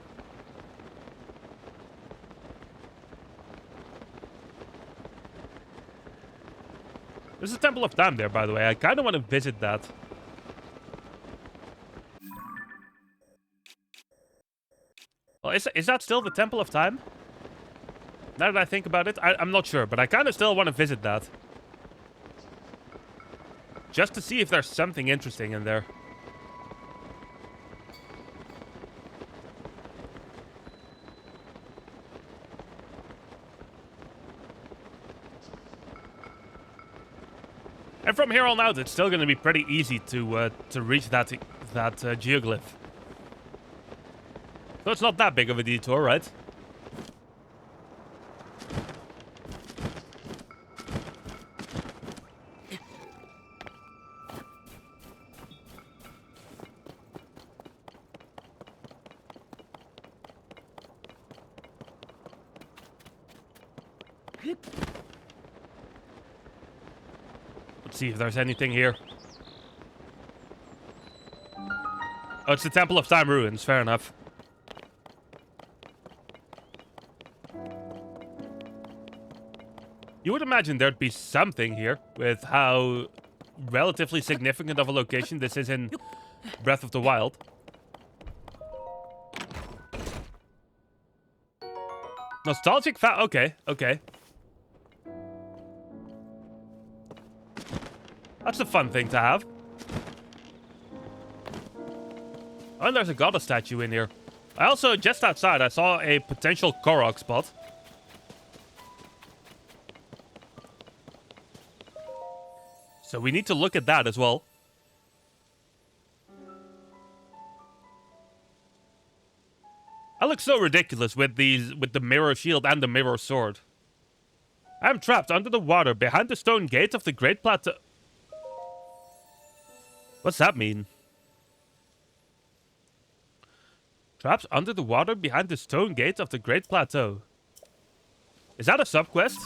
There's a Temple of Time there, by the way. I kind of want to visit that. Well, is that still the Temple of Time? Now that I think about it, I'm not sure, but I kind of still want to visit that. Just to see if there's something interesting in there. And from here on out, it's still going to be pretty easy to reach that geoglyph. So it's not that big of a detour, right? Let's see if there's anything here. Oh, it's the Temple of Time ruins. Fair enough. You would imagine there'd be something here with how relatively significant of a location this is in Breath of the Wild. Nostalgic okay, okay. That's a fun thing to have. Oh, and there's a goddess statue in here. I also, just outside, I saw a potential Korok spot. So we need to look at that as well. I look so ridiculous with the mirror shield and the mirror sword. I am trapped under the water behind the stone gate of the Great Plateau. What's that mean? Trapped under the water behind the stone gate of the Great Plateau. Is that a subquest?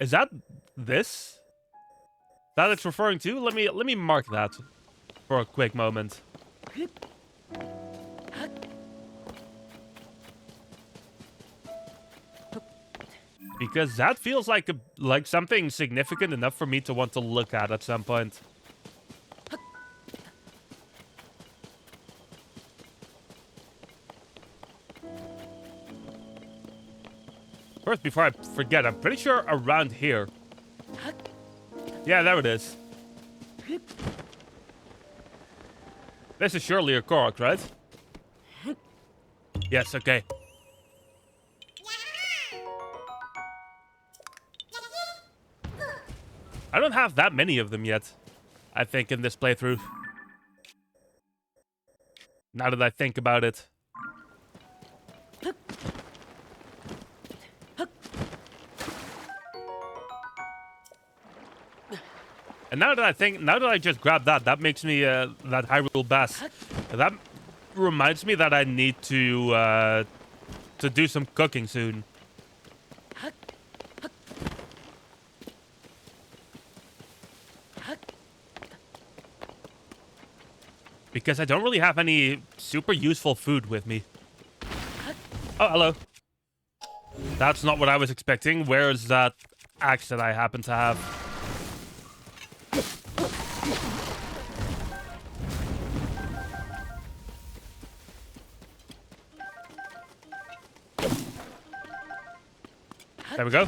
Is that this? That it's referring to? Let me mark that for a quick moment. Because that feels like something significant enough for me to want to look at some point. First, before I forget, I'm pretty sure around here. Yeah, there it is. This is surely a Korok, right? Yes, okay. I don't have that many of them yet, I think, in this playthrough. Now that I think about it. And now that I just grabbed that, that makes me, that Hyrule Bass. That reminds me that I need to do some cooking soon. Because I don't really have any super useful food with me. Oh, hello. That's not what I was expecting. Where's that axe that I happen to have? There we go.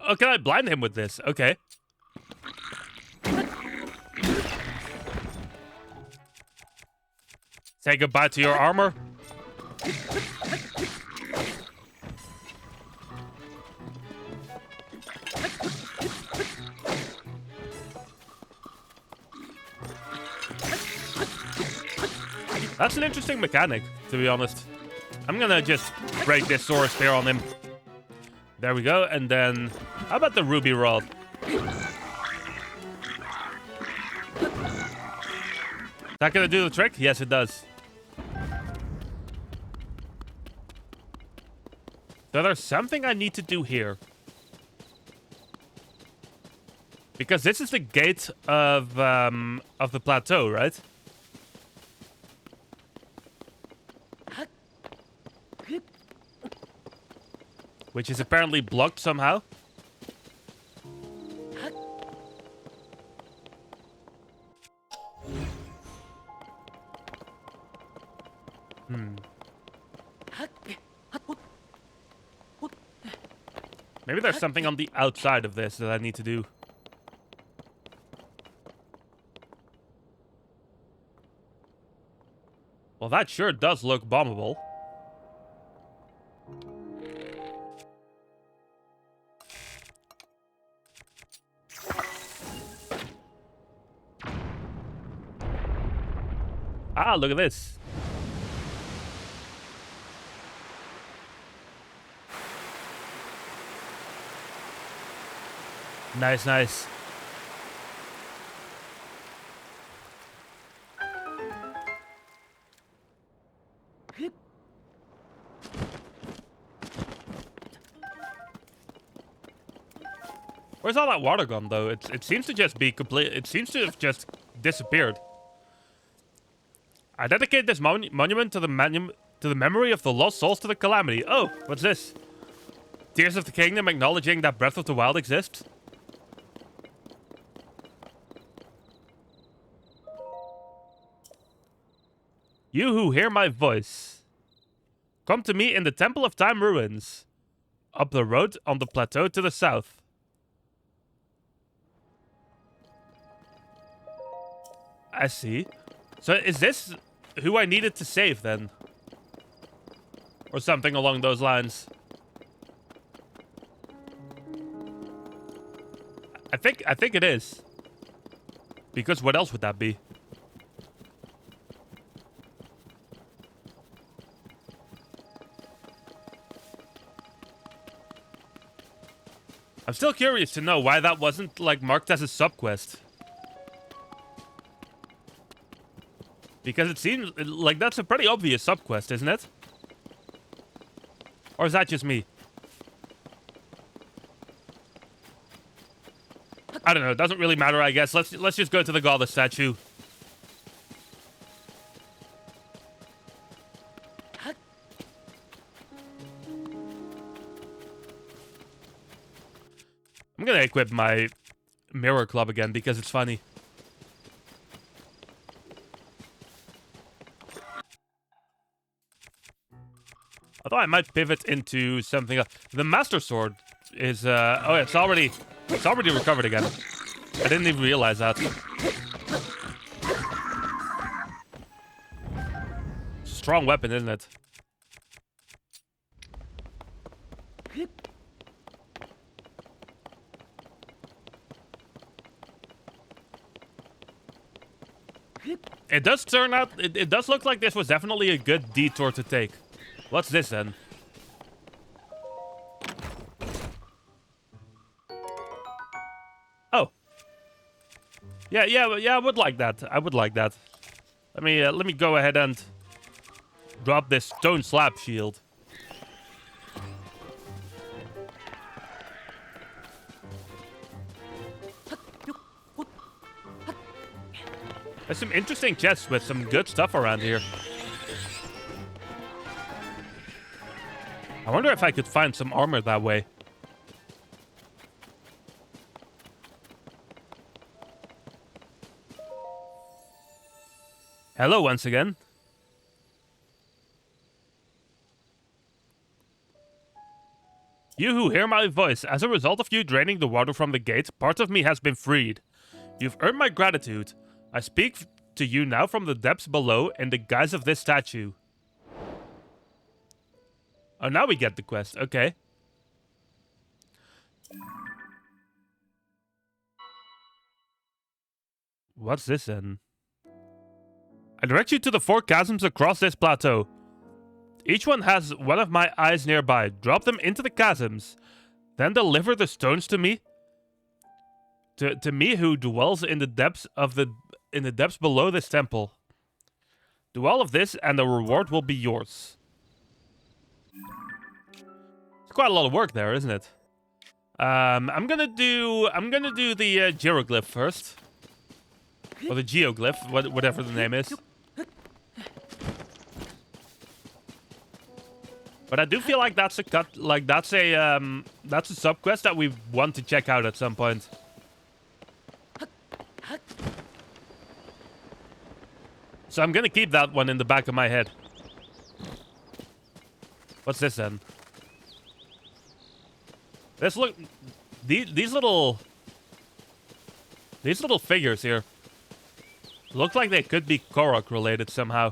Oh, can I blind him with this? Okay. Say goodbye to your armor. That's an interesting mechanic, to be honest. I'm gonna just break this Sword Spear on him. There we go, and then... How about the Ruby Rod? Is that gonna do the trick? Yes, it does. So there's something I need to do here. Because this is the gate of the plateau, right? Which is apparently blocked somehow. Maybe there's something on the outside of this that I need to do. Well, that sure does look bombable. Ah, look at this. Nice, nice. Where's all that water gone, though? It seems to just be complete. It seems to have just disappeared. I dedicate this monument to the memory of the lost souls to the calamity. Oh, what's this? Tears of the Kingdom acknowledging that Breath of the Wild exists. You who hear my voice, come to me in the Temple of Time ruins, up the road on the plateau to the south. I see. So is this who I needed to save then? Or something along those lines. I think it is. Because what else would that be? I'm still curious to know why that wasn't, like, marked as a subquest. Because it seems like that's a pretty obvious subquest, isn't it? Or is that just me? I don't know, it doesn't really matter, I guess. Let's just go to the goddess statue. I'm gonna equip my mirror club again because it's funny. Although I might pivot into something else. The Master Sword is, oh, it's already recovered again. I didn't even realize that. Strong weapon, isn't it? It does turn out, it does look like this was definitely a good detour to take. What's this then? Oh. Yeah, I would like that. I would like that. Let me go ahead and drop this stone slab shield. There's some interesting chests with some good stuff around here. I wonder if I could find some armor that way. Hello once again. You who hear my voice, as a result of you draining the water from the gate, part of me has been freed. You've earned my gratitude. I speak to you now from the depths below in the guise of this statue. Oh, now we get the quest. Okay. What's this then? I direct you to the 4 chasms across this plateau. Each one has one of my eyes nearby. Drop them into the chasms. Then deliver the stones to me. To me who dwells in the depths below this temple. Do all of this and the reward will be yours. It's quite a lot of work there, isn't it? I'm gonna do the Gyroglyph first. Or the Geoglyph, whatever the name is. But I do feel like that's a subquest that we want to check out at some point. So I'm gonna keep that one in the back of my head. What's this then? Let's look. These little figures here look like they could be Korok related somehow.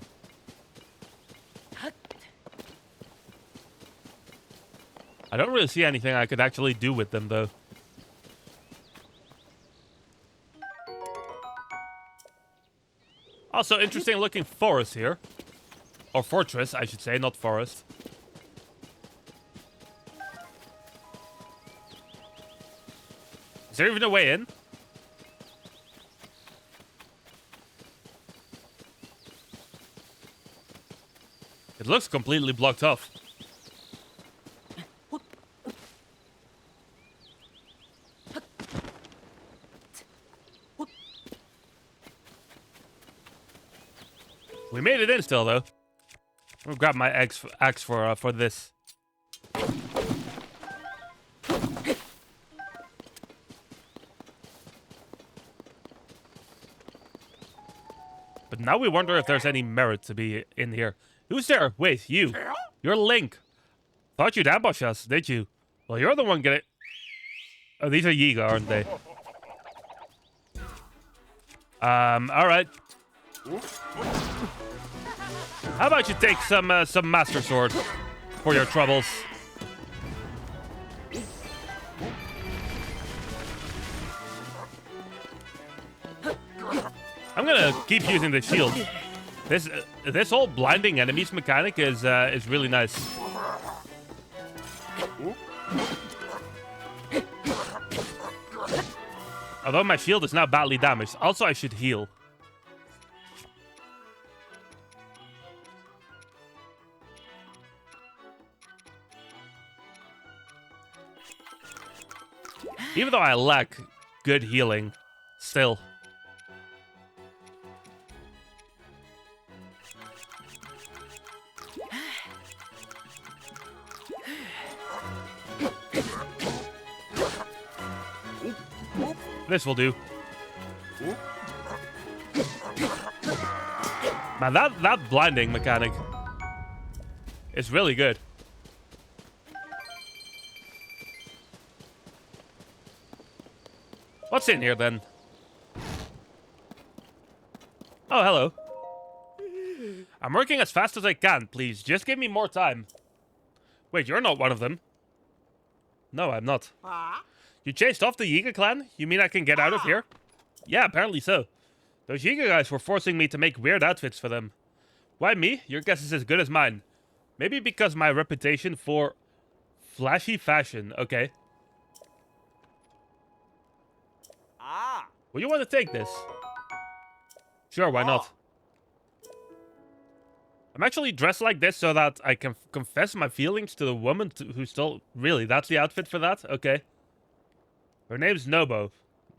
I don't really see anything I could actually do with them though. Also, interesting looking forest here. Or fortress, I should say, not forest. Is there even a way in? It looks completely blocked off. We made it in still, though. I'll grab my axe for this. But now we wonder if there's any merit to be in here. Who's there? Wait, you. You're Link. Thought you'd ambush us, did you? Well, you're the one getting... Oh, these are Yiga, aren't they? Alright. How about you take some Master Sword for your troubles? I'm gonna keep using the shield. This whole blinding enemies mechanic is really nice. Although my shield is now badly damaged. Also, I should heal. Even though I lack good healing, still. This will do. Man, that blinding mechanic is really good. What's in here, then? Oh, hello. I'm working as fast as I can, please. Just give me more time. Wait, you're not one of them. No, I'm not. You chased off the Yiga clan? You mean I can get out of here? Yeah, apparently so. Those Yiga guys were forcing me to make weird outfits for them. Why me? Your guess is as good as mine. Maybe because my reputation for flashy fashion. Okay. Well, you want to take this? Sure, why not? I'm actually dressed like this so that I can confess my feelings to the woman who stole... Really, that's the outfit for that? Okay. Her name's Nobo.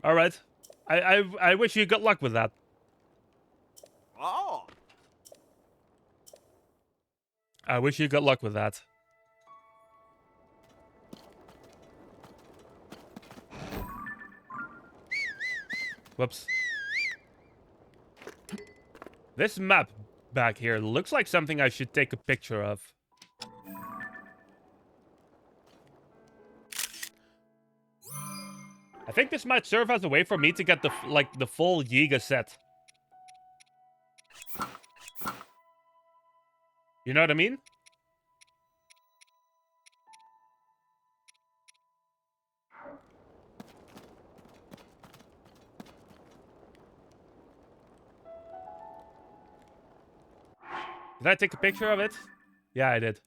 Alright. I wish you good luck with that. Oh. I wish you good luck with that. Whoops. This map back here looks like something I should take a picture of. I think this might serve as a way for me to get the full Yiga set. You know what I mean? Did I take a picture of it? Yeah, I did.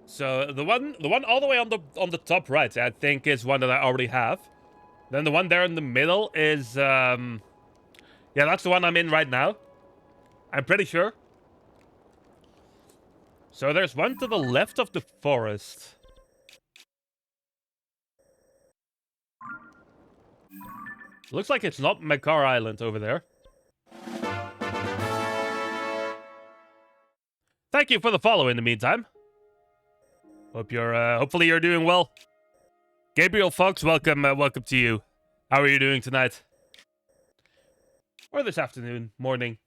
So the one all the way on the top right, I think, is one that I already have. Then the one there in the middle is yeah, that's the one I'm in right now. I'm pretty sure. So there's one to the left of the forest. Looks like it's not Makar Island over there. Thank you for the follow in the meantime. Hope you're, hopefully you're doing well. Gabriel Fox, welcome to you. How are you doing tonight? Or this afternoon, morning.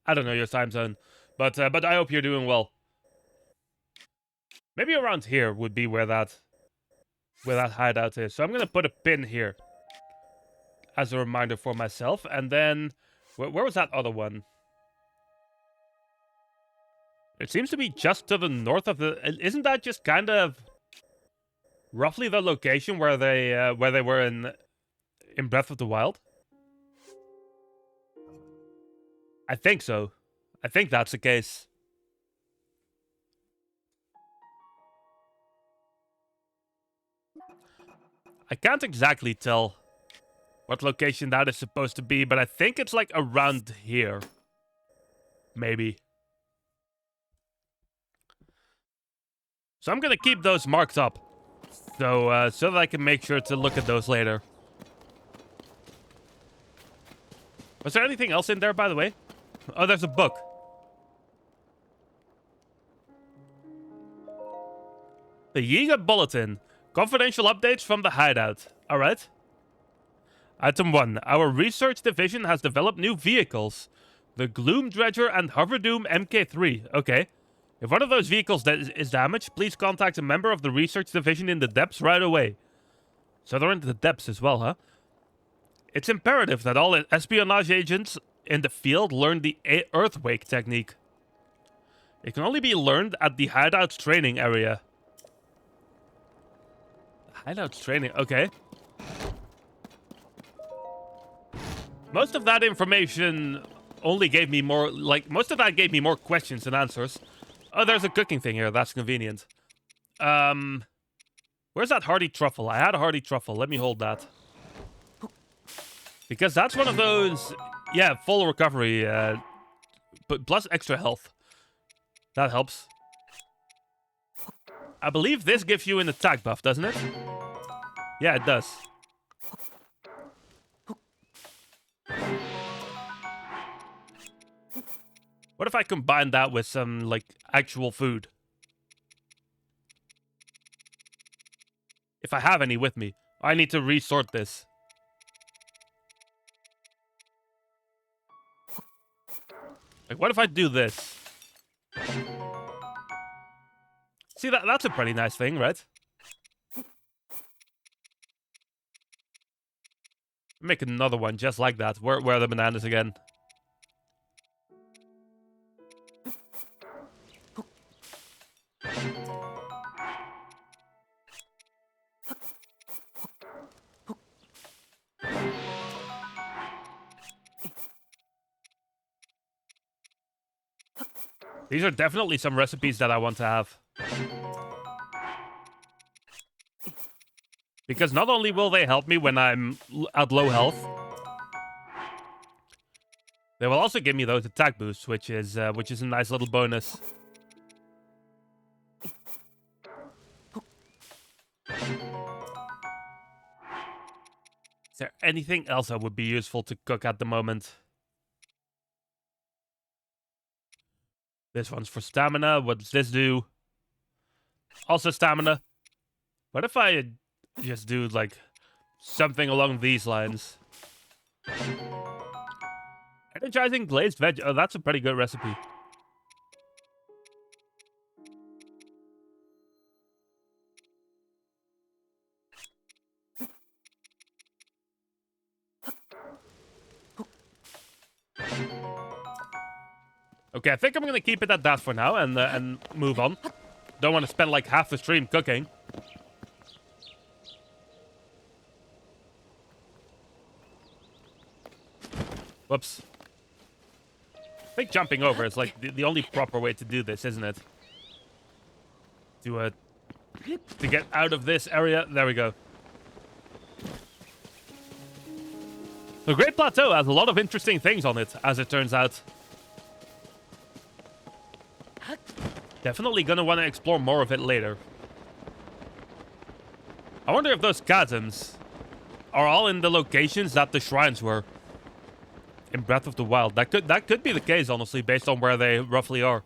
I don't know your time zone. But I hope you're doing well. Maybe around here would be where that hideout is. So I'm gonna put a pin here. As a reminder for myself. And then, where was that other one? It seems to be just to the north of the... Isn't that just kind of roughly the location where they were in Breath of the Wild? I think so. I think that's the case. I can't exactly tell what location that is supposed to be, but I think it's like around here. Maybe. So I'm gonna keep those marked up, so that I can make sure to look at those later. Was there anything else in there, by the way? Oh, there's a book. The Yiga Bulletin. Confidential updates from the hideout. Alright. Item 1. Our research division has developed new vehicles. The Gloom Dredger and Hoverdoom MK3. Okay. If one of those vehicles is damaged, please contact a member of the research division in the depths right away. So they're in the depths as well, huh? It's imperative that all espionage agents in the field learn the Earthquake technique. It can only be learned at the hideout's training area. Hideout's training, okay. Most of that information only gave me more, most of that gave me more questions than answers. Oh, there's a cooking thing here, that's convenient. Where's that hearty truffle? I had a hearty truffle, let me hold that. Because that's one of those, yeah, full recovery, but plus extra health. That helps. I believe this gives you an attack buff, doesn't it? Yeah, it does. What if I combine that with some, actual food? If I have any with me. I need to resort this. What if I do this? See, that's a pretty nice thing, right? Make another one just like that. Where are the bananas again? These are definitely some recipes that I want to have. Because not only will they help me when I'm at low health, they will also give me those attack boosts, which is a nice little bonus. Is there anything else that would be useful to cook at the moment? This one's for stamina. What does this do? Also stamina. What if I just do, something along these lines? Energizing glazed veg. Oh, that's a pretty good recipe. Okay, I think I'm gonna keep it at that for now and move on. Don't want to spend half the stream cooking. Whoops. I think jumping over is the only proper way to do this, isn't it? To get out of this area. There we go. The Great Plateau has a lot of interesting things on it, as it turns out. Definitely gonna want to explore more of it later. I wonder if those chasms are all in the locations that the shrines were in Breath of the Wild. That could be the case, honestly, based on where they roughly are.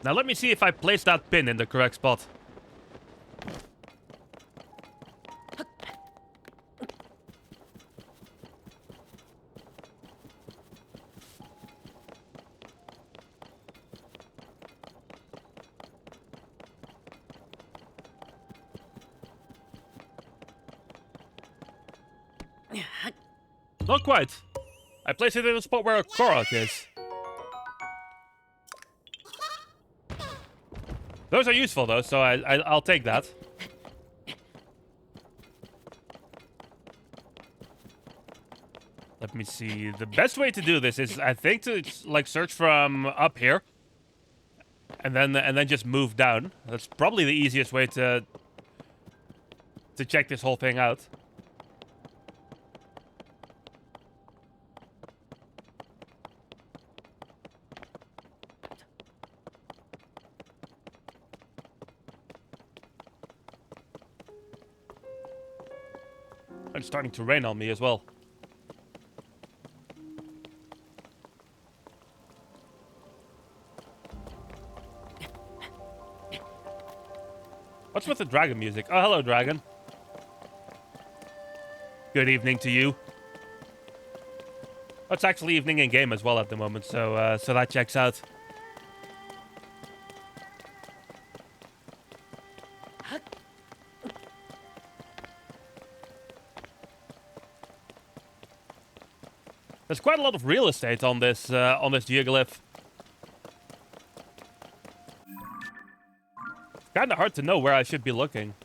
Now let me see if I place that pin in the correct spot. Not quite. I placed it in a spot where a Korok is. Those are useful though, so I'll take that. Let me see. The best way to do this is, I think, to search from up here, and then just move down. That's probably the easiest way to check this whole thing out. It's starting to rain on me as well. What's with the dragon music? Oh, hello, dragon. Good evening to you. Oh, it's actually evening in game as well at the moment, so so that checks out. There's quite a lot of real estate on this geoglyph. It's kind of hard to know where I should be looking.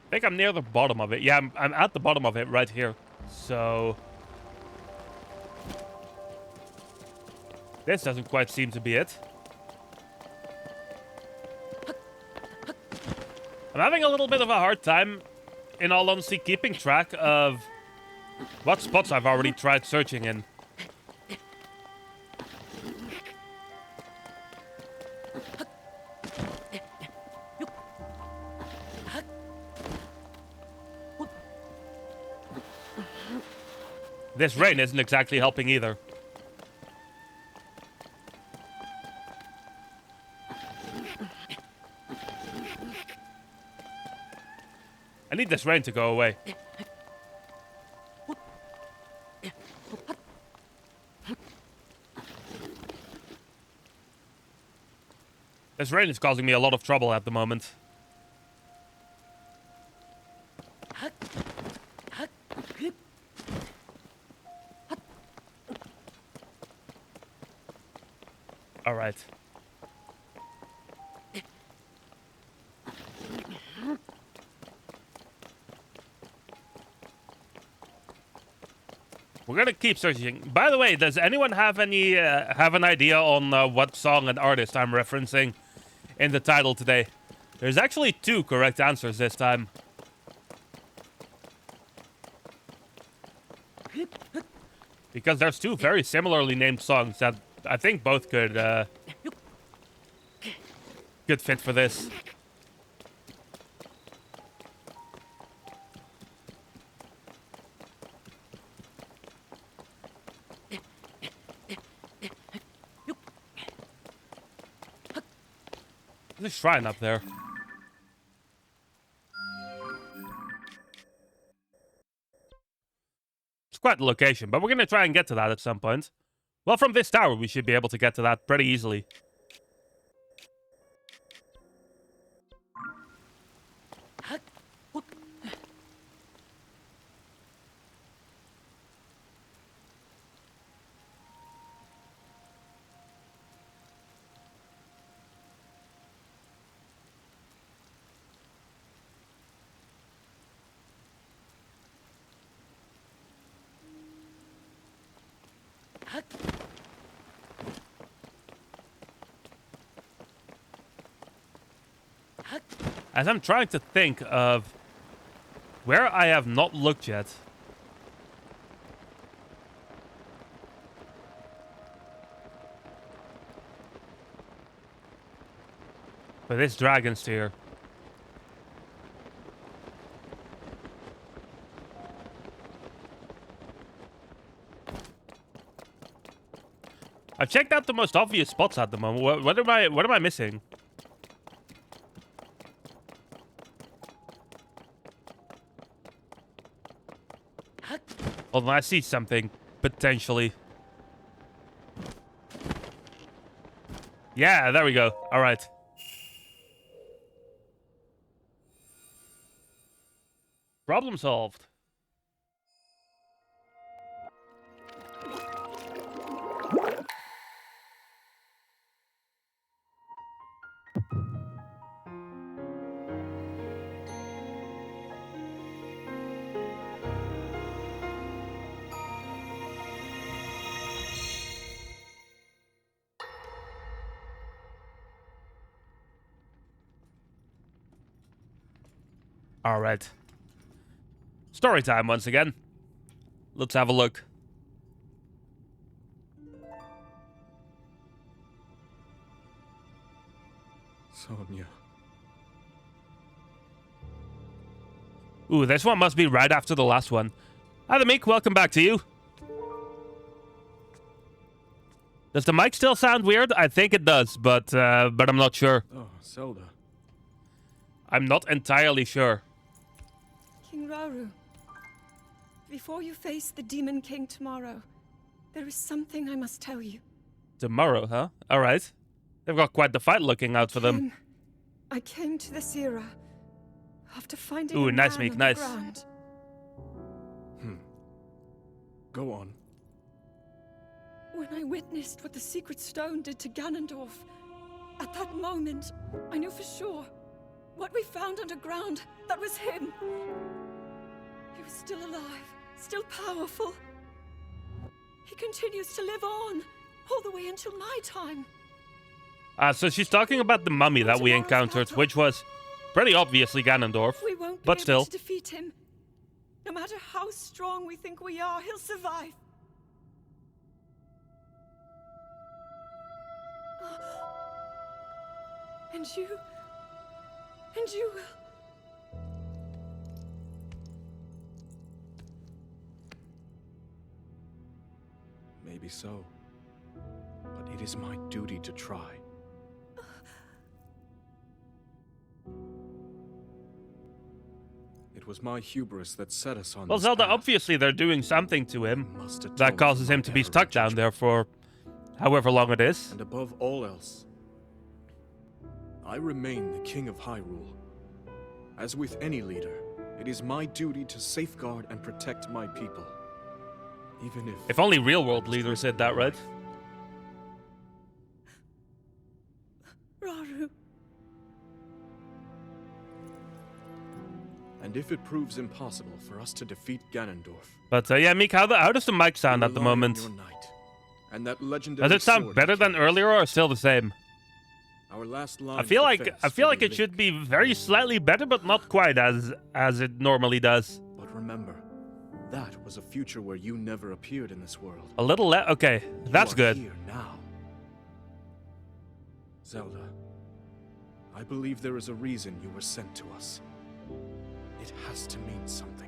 I think I'm near the bottom of it. Yeah, I'm at the bottom of it right here. So this doesn't quite seem to be it. I'm having a little bit of a hard time, in all honesty, keeping track of what spots I've already tried searching in. This rain isn't exactly helping either. I need this rain to go away. This rain is causing me a lot of trouble at the moment. All right. We're gonna keep searching. By the way, does anyone have any have an idea on what song and artist I'm referencing in the title today? There's actually 2 correct answers this time. Because there's 2 very similarly named songs that I think both could fit for this. There's a shrine up there. It's quite the location, but we're gonna try and get to that at some point. Well, from this tower, we should be able to get to that pretty easily. As I'm trying to think of where I have not looked yet. For this dragon steer. I've checked out the most obvious spots at the moment. What am I missing? Hold on, I see something potentially. Yeah, there we go. All right. Problem solved. All right. Story time once again. Let's have a look. Sonia. Ooh, this one must be right after the last one. Hi there, Meek. Welcome back to you. Does the mic still sound weird? I think it does, but I'm not sure. Oh, Zelda. I'm not entirely sure. King Rauru, before you face the Demon King tomorrow, there is something I must tell you. Tomorrow, huh? All right. They've got quite the fight looking out for them. I came to this era after finding Ooh, a nice, man Meek, on nice. the ground. Go on. When I witnessed what the Secret Stone did to Ganondorf, at that moment, I knew for sure what we found underground, that was him. He was still alive, still powerful. He continues to live on, all the way until my time. So she's talking about the mummy that we encountered, which was pretty obviously Ganondorf, We won't be but able still. to defeat him. No matter how strong we think we are, he'll survive. And you will. Maybe so. But it is my duty to try. It was my hubris that set us on Well, this Zelda, path. obviously they're doing something to him Must atone that causes for him my to be error stuck in down there for however long it is. And above all else, I remain the King of Hyrule. As with any leader, it is my duty to safeguard and protect my people. Even If only real-world leaders did that, right? Rauru, And if it proves impossible for us to defeat Ganondorf, But yeah, Meek, how does the mic sound we at the rely on moment? your knight, and that legendary Does it sound sword better you than carry. earlier or still the same? Our last line I feel of like defense it will be should Link. be very slightly better, but not quite as it normally does. But remember, that was a future where you never appeared in this world. A little okay, You that's are good. Here now. Zelda, I believe there is a reason you were sent to us. It has to mean something.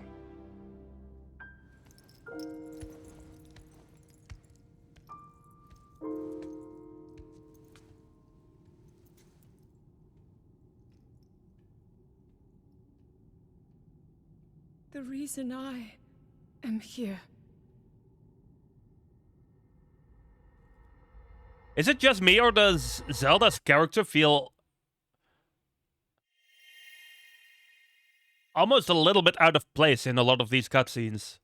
the reason I am here. Is it just me, or does Zelda's character feel almost a little bit out of place in a lot of these cutscenes?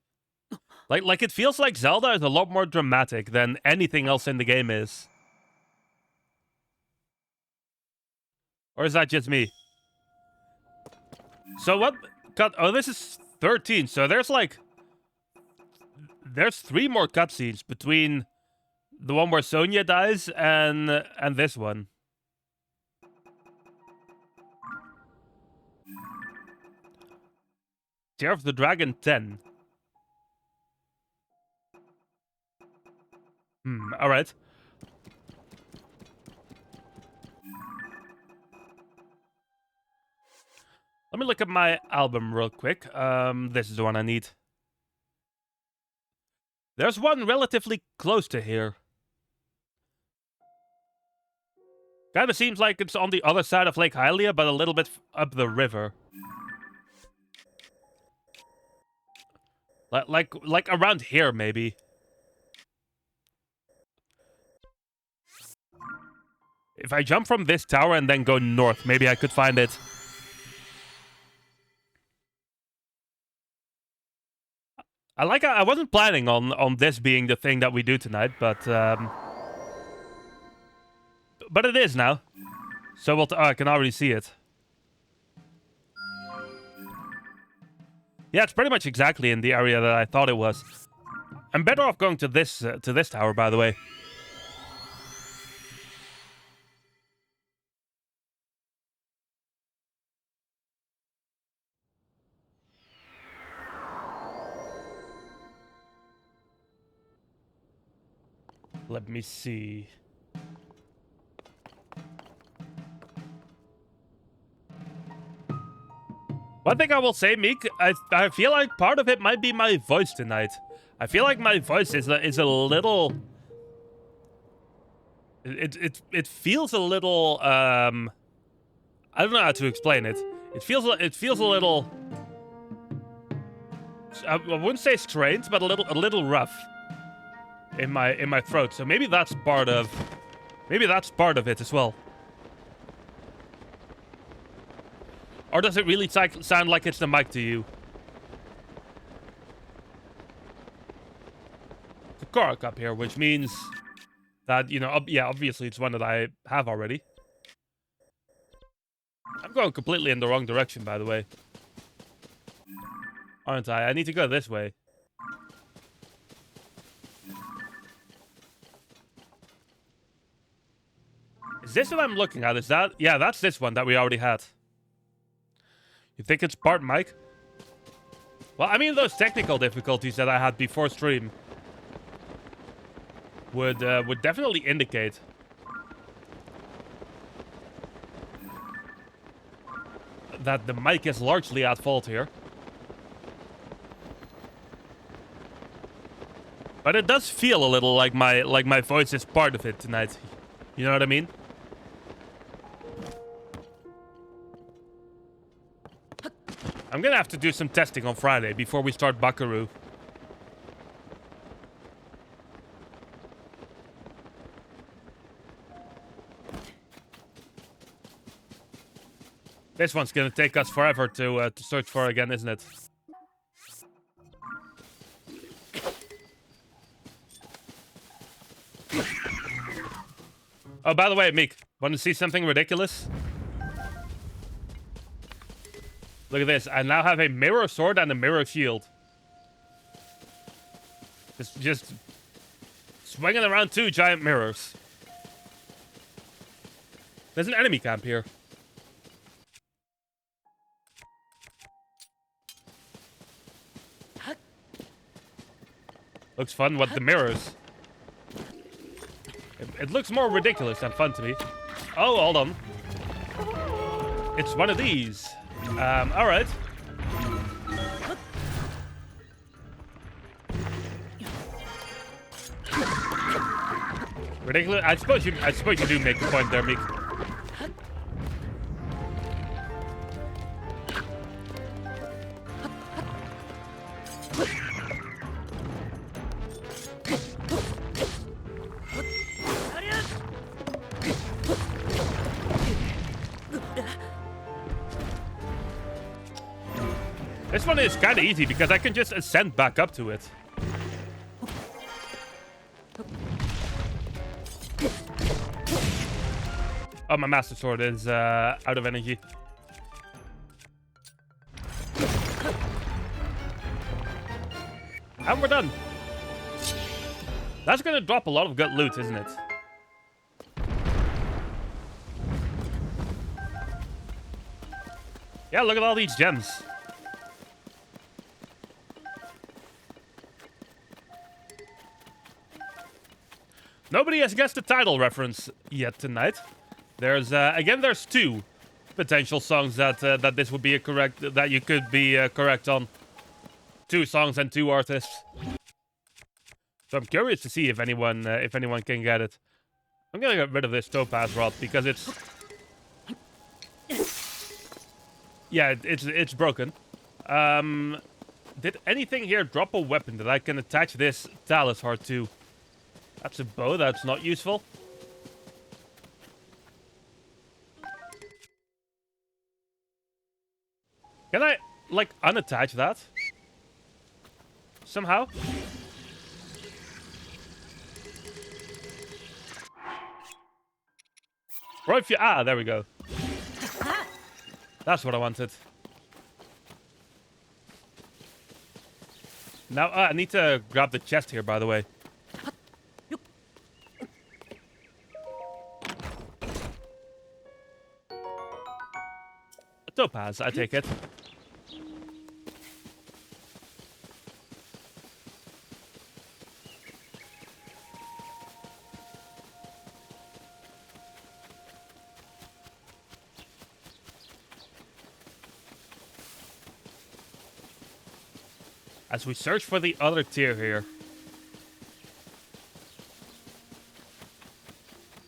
Like it feels like Zelda is a lot more dramatic than anything else in the game is. Or is that just me? So what cut? Oh, this is 13. So there's 3 more cutscenes between the one where Sonia dies and this one. Tear of the Dragon 10. Alright. Let me look at my album real quick. This is the one I need. There's one relatively close to here. Kinda seems like it's on the other side of Lake Hylia, but a little bit up the river. Like around here, maybe. If I jump from this tower and then go north, maybe I could find it. I wasn't planning on this being the thing that we do tonight, but it is now. So we'll I can already see it. Yeah, it's pretty much exactly in the area that I thought it was. I'm better off going to this tower, by the way. Let me see. One thing I will say, Meek, I feel like part of it might be my voice tonight. I feel like my voice is a little. It feels a little I don't know how to explain it. It feels a little. I wouldn't say strained, but a little rough in my throat. So maybe that's part of it as well. Or does it really sound like it's the mic to you? The Korok up here, which means that, you know, yeah, obviously it's one that I have already. I'm going completely in the wrong direction, by the way. Aren't I? I need to go this way. Is this what I'm looking at? Is that... Yeah, that's this one that we already had. You think it's part mic? Well, I mean, those technical difficulties that I had before stream would definitely indicate that the mic is largely at fault here. But it does feel a little like my voice is part of it tonight. You know what I mean? I'm gonna have to do some testing on Friday before we start Buckaroo. This one's gonna take us forever to search for again, isn't it? Oh, by the way, Meek, want to see something ridiculous? Look at this. I now have a mirror sword and a mirror shield. Just swinging around two giant mirrors. There's an enemy camp here. Looks fun with the mirrors. It looks more ridiculous than fun to me. Oh, hold on. It's one of these. Alright. Ridiculous. I suppose you do make a point there, Meek. This one is kind of easy because I can just ascend back up to it. Oh, my Master Sword is out of energy. And we're done. That's gonna drop a lot of good loot, isn't it? Yeah, look at all these gems. Nobody has guessed the title reference yet tonight. There's again, there's two potential songs that this would be a correct that you could be correct on. Two songs and two artists. So I'm curious to see if anyone can get it. I'm gonna get rid of this topaz rod because it's yeah, it's broken. Did anything here drop a weapon that I can attach this talus heart to? That's a bow, that's not useful. Can I, like, unattach that? Somehow? Or if you... Ah, there we go. That's what I wanted. Now, I need to grab the chest here, by the way. Topaz, I take it. As we search for the other tier here.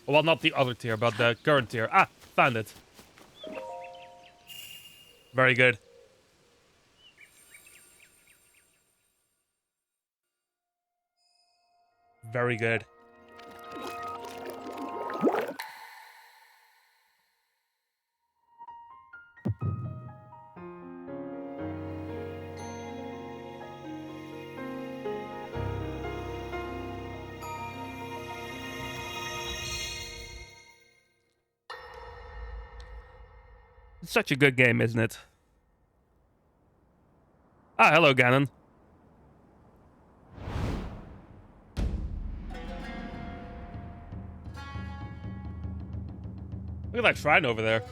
Well, not the other tier, but the current tier. Ah, found it. Very good. Very good. It's such a good game, isn't it? Ah, hello, Ganon. Look at that shrine over there.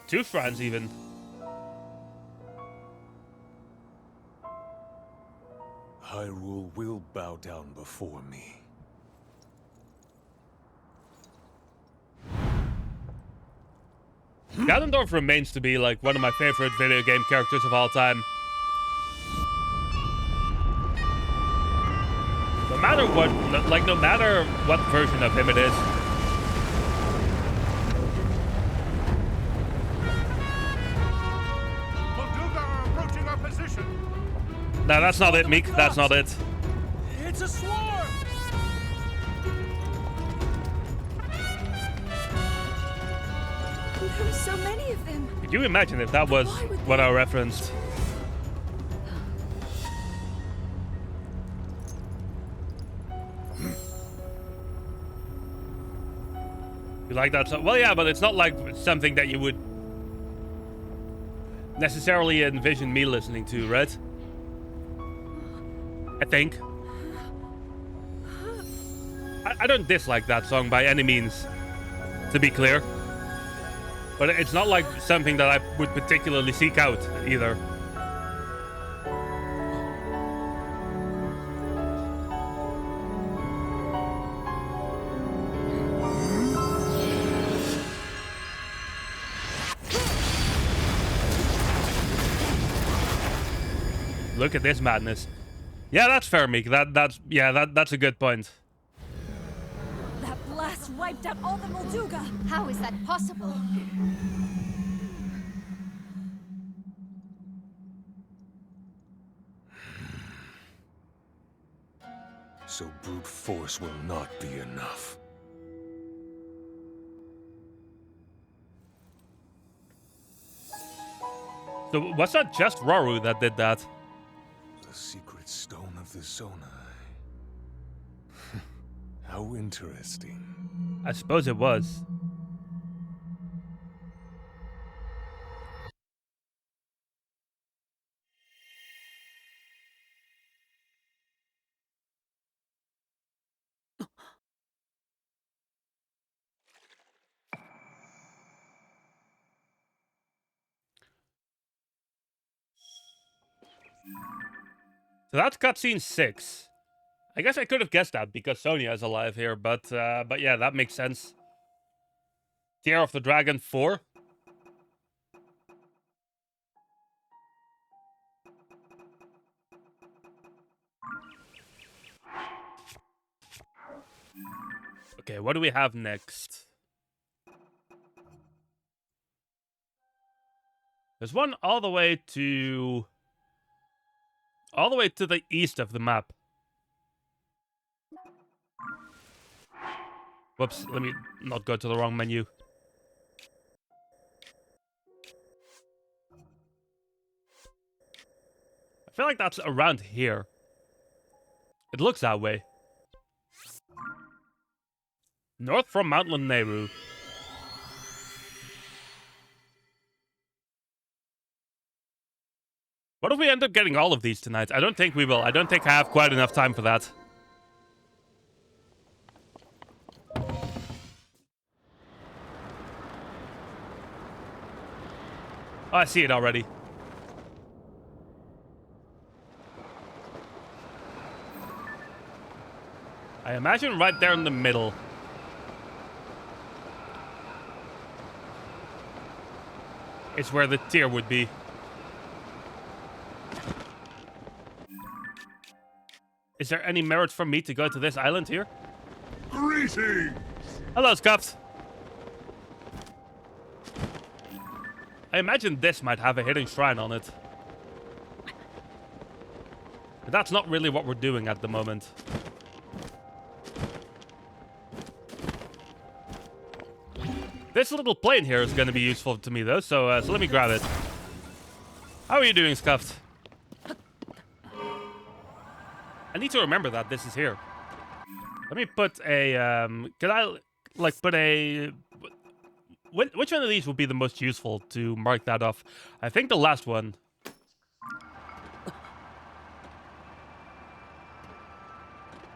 2 shrines, even. Hyrule will bow down before me. Ganondorf remains to be, like, one of my favorite video game characters of all time. No matter what, no matter what version of him it is. Molduga are approaching our position. No, that's not it, Meek. That's not it. It's a swarm! There are so many of them. Could you imagine if that was what I referenced? You like that? Well, yeah, but it's not like something that you would necessarily envision me listening to, right? I think. I don't dislike that song by any means, to be clear. But it's not like something that I would particularly seek out, either. Look at this madness. Yeah, that's fair, Meek. That's a good point. That blast wiped out all the Molduga. How is that possible? So brute force will not be enough. So was that just Roru that did that? The secret stone of the Zonai. How interesting. I suppose it was. So that's cutscene 6. I guess I could have guessed that because Sonya is alive here, but yeah, that makes sense. Tear of the Dragon 4. Okay, what do we have next? There's one all the way to the east of the map. Whoops, let me not go to the wrong menu. I feel like that's around here. It looks that way. North from Mount Lanayru. What if we end up getting all of these tonight? I don't think we will. I don't think I have quite enough time for that. Oh, I see it already. I imagine right there in the middle. It's where the tier would be. Is there any merit for me to go to this island here? Greetings! Hello, Scuffed. I imagine this might have a hidden shrine on it. But that's not really what we're doing at the moment. This little plane here is going to be useful to me, though, so let me grab it. How are you doing, Scuffed? I need to remember that this is here. Let me put a, can I, like, put a... Which one of these would be the most useful to mark that off? I think the last one.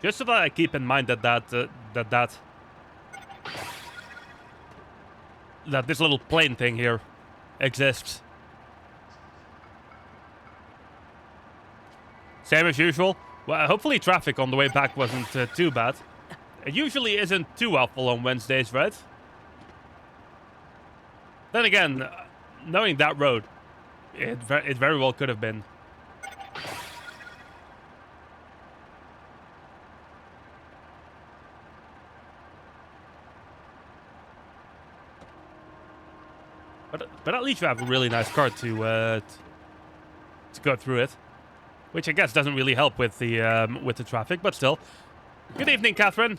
Just so that I keep in mind that this little plane thing here exists. Same as usual. Well, hopefully traffic on the way back wasn't too bad. It usually isn't too awful on Wednesdays, right? Then again, knowing that road, it very well could have been. But at least you have a really nice car to go through it, which I guess doesn't really help with the traffic, but still. Good evening, Catherine.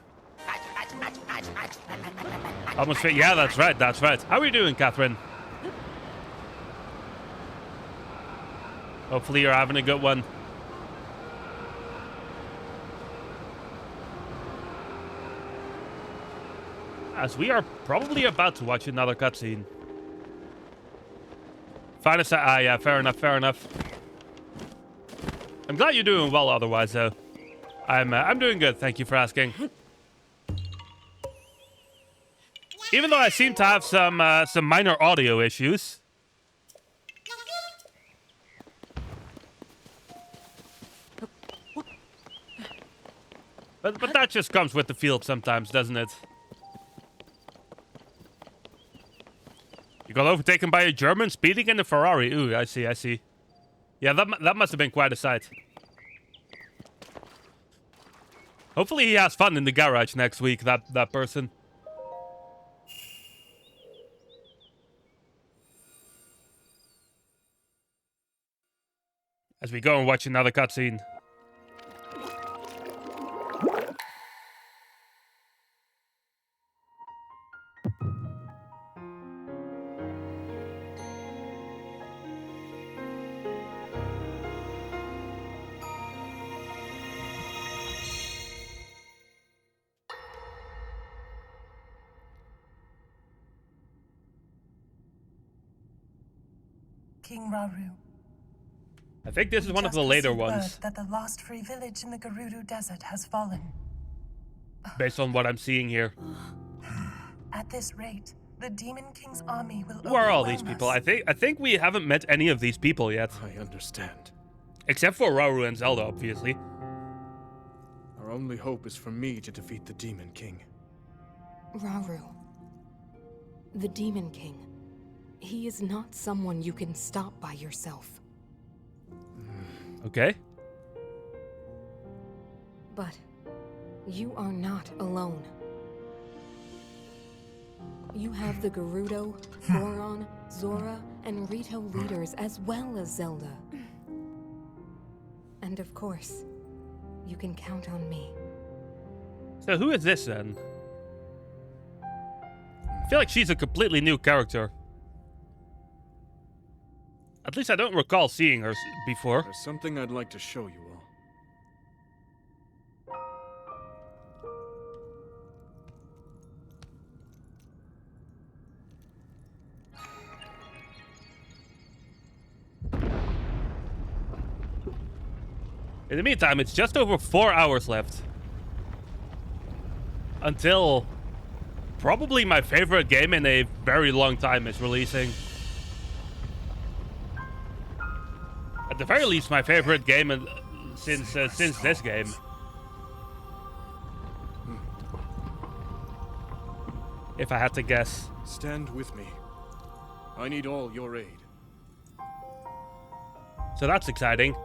Almost fit. Yeah, that's right. That's right. How are you doing, Catherine? Hopefully you're having a good one. As we are probably about to watch another cutscene. Yeah, fair enough, fair enough. I'm glad you're doing well otherwise, though. I'm doing good, thank you for asking. Even though I seem to have some minor audio issues. But that just comes with the field sometimes, doesn't it? You got overtaken by a German speeding in a Ferrari. Ooh, I see, I see. Yeah, that must have been quite a sight. Hopefully he has fun in the garage next week, that person. As we go and watch another cutscene. King Rauru. I think this is one of the later ones. That the lost free village in the Gerudo Desert has fallen. Based on what I'm seeing here. At this rate, the Demon King's army will Who are all these overwhelm people? us. I think we haven't met any of these people yet. I understand. Except for Rauru and Zelda, obviously. Our only hope is for me to defeat the Demon King. Rauru. The Demon King. He is not someone you can stop by yourself. Okay. But you are not alone. You have the Gerudo, Goron, Zora, and Rito leaders as well as Zelda. And of course, you can count on me. So who is this then? I feel like she's a completely new character. At least I don't recall seeing her before. There's something I'd like to show you all. In the meantime, it's just over 4 hours left. Until probably my favorite game in a very long time is releasing. At the very least, my favorite game since this game. If I had to guess. Stand with me. I need all your aid. So that's exciting.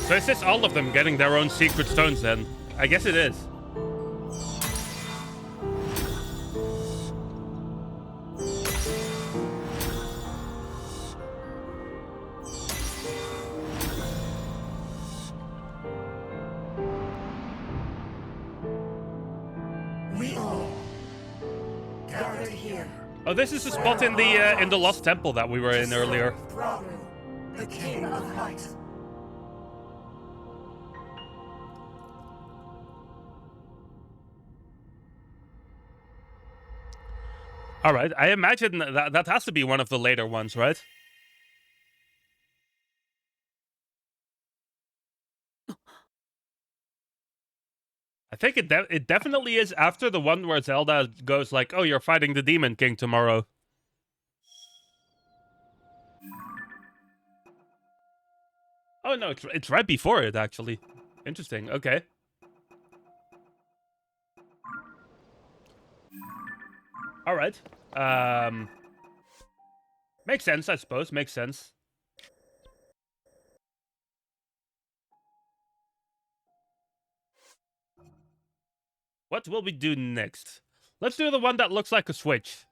So is this all of them getting their own secret stones then? I guess it is. We all gathered here. Oh, this is the spot in the Lost Temple that we were in earlier. Rauru, the King of Light. All right, I imagine that has to be one of the later ones, right? I think it definitely is after the one where Zelda goes like, "Oh, you're fighting the Demon King tomorrow." Oh no, it's right before it actually. Interesting. Okay. All right. Makes sense, I suppose. Makes sense. What will we do next? Let's do the one that looks like a switch.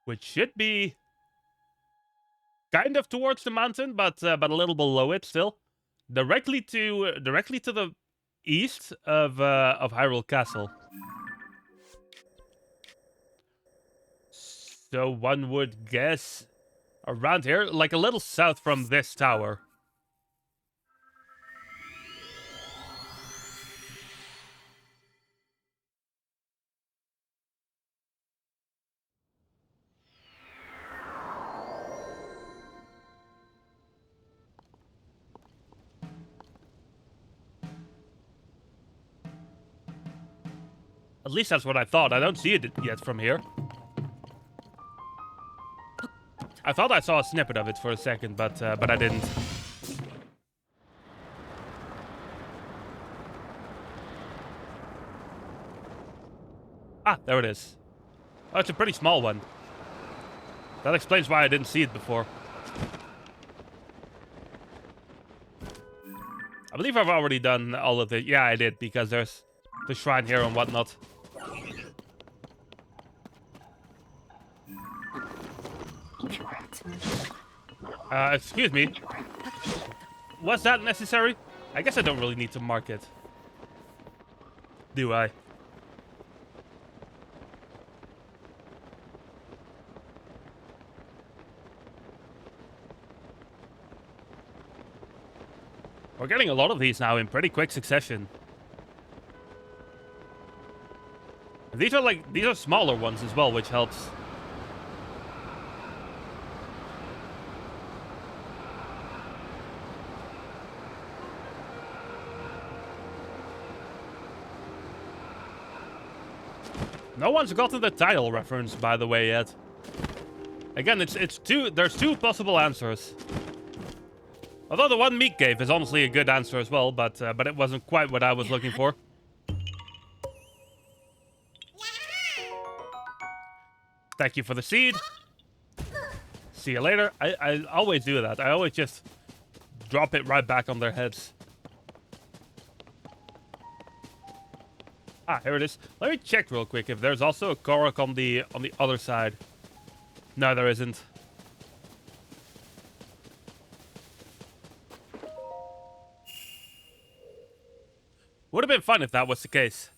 Which should be kind of towards the mountain, but a little below it still. Directly to the east of Hyrule Castle. So one would guess around here, like a little south from this tower. At least that's what I thought. I don't see it yet from here. I thought I saw a snippet of it for a second, but I didn't. Ah, there it is. Oh, it's a pretty small one. That explains why I didn't see it before. I believe I've already done all of it. Yeah, I did, because there's the shrine here and whatnot. Excuse me. Was that necessary? I guess I don't really need to mark it. Do I? We're getting a lot of these now in pretty quick succession. These are smaller ones as well, which helps. No one's gotten the title reference, by the way, yet. Again, there's two possible answers. Although the one Meek gave is honestly a good answer as well, but it wasn't quite what I was looking for. Thank you for the seed. See you later. I always do that. I always just drop it right back on their heads. Ah, here it is. Let me check real quick if there's also a Korok on the other side. No, there isn't. Would have been fun if that was the case.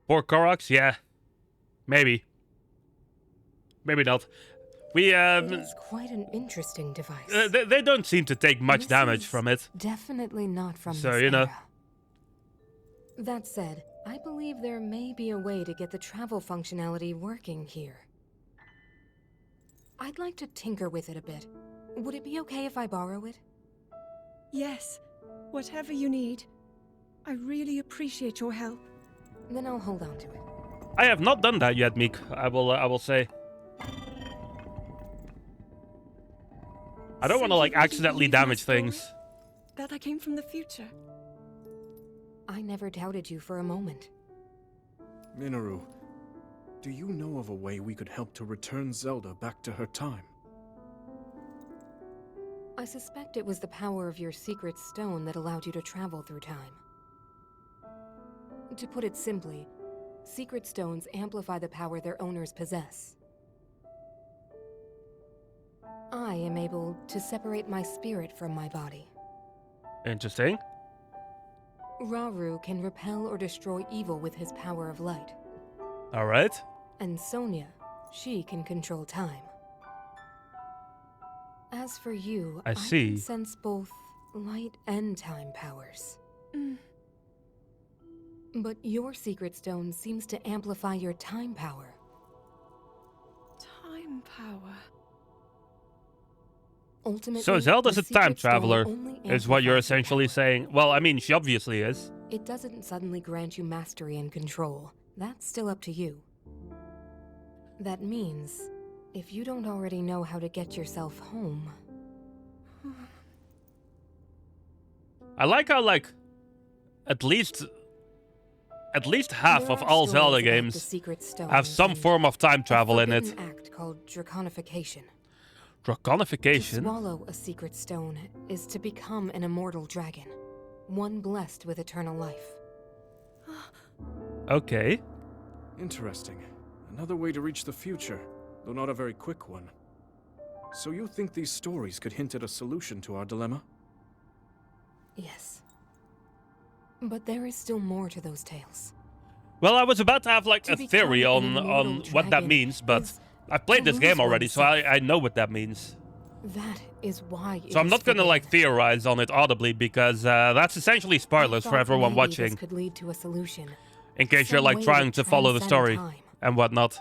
Four Koroks? Yeah. Maybe. Maybe not. We, It's quite an interesting device. they don't seem to take much This damage is from it. Definitely not from So, this you know. era. That said, I believe there may be a way to get the travel functionality working here. I'd like to tinker with it a bit. Would it be okay if I borrow it? Yes, whatever you need. I really appreciate your help. Then I'll hold on to it. I have not done that yet, Meek. I will say. I don't want to So like you really accidentally believe in that damage story? things. That I came from the future. I never doubted you for a moment. Minoru, do you know of a way we could help to return Zelda back to her time? I suspect it was the power of your secret stone that allowed you to travel through time. To put it simply, secret stones amplify the power their owners possess. I am able to separate my spirit from my body. Interesting. Rauru can repel or destroy evil with his power of light. All right. And Sonia, she can control time. As for you, I see. can sense both light and time powers. But your secret stone seems to amplify your time power. Time power. Ultimately, So Zelda's the a time secret stone traveler, only is what you're amplifies your essentially power. saying. Well, I mean, she obviously is. It doesn't suddenly grant you mastery and control. That's still up to you. That means, if you don't already know how to get yourself home... I like how, like, at least half There of are all stories Zelda about the games secret stones have some and form of time travel a in it. forbidden act called draconification. To Draconification? swallow a secret stone is to become an immortal dragon, one blessed with eternal life. Okay. Interesting. Another way to reach the future, though not a very quick one. So you think these stories could hint at a solution to our dilemma? Yes. But there is still more to those tales. Well, I was about to have, like, To a theory become an on immortal what that dragon means, but is I've played to this game lose already, so oneself. I know what that means. That is why So I'm not gonna, like, forbidden. theorize on it audibly, because that's essentially I spoilers for thought everyone maybe watching, This could lead to a solution. in case you're, some like, way trying to follow the transcend story time. and whatnot.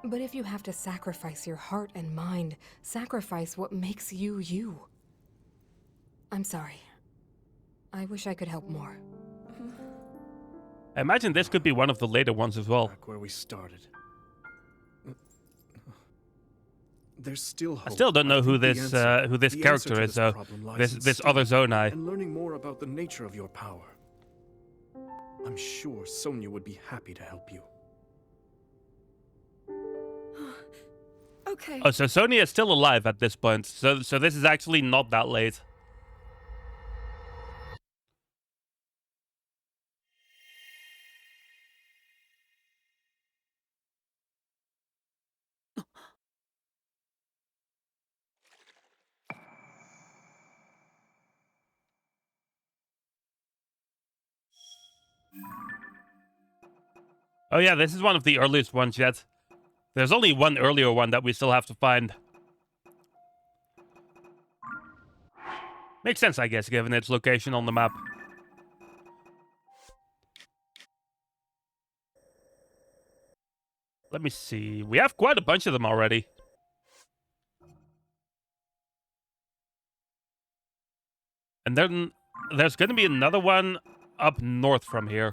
But if you have to sacrifice your heart and mind, sacrifice what makes you you. I'm sorry. I wish I could help more. I imagine this could be one of the later ones as well. Back where we started. There's still hope. I still don't know who think this the answer character to is, this though. problem lies This in this studying other Zonai. and learning more about the nature of your power. I'm sure Sonia would be happy to help you. Okay. Oh, so Sonia is still alive at this point. So this is actually not that late. Oh yeah, this is one of the earliest ones yet. There's only one earlier one that we still have to find. Makes sense, I guess, given its location on the map. Let me see. We have quite a bunch of them already. And then there's going to be another one up north from here.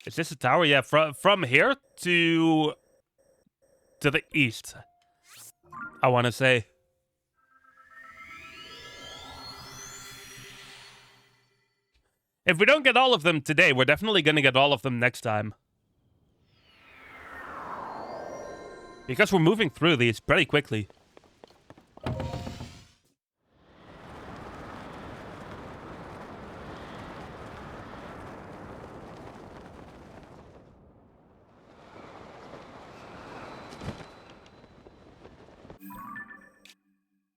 Is this a tower? Yeah, from here to the east, I want to say. If we don't get all of them today, we're definitely going to get all of them next time. Because we're moving through these pretty quickly.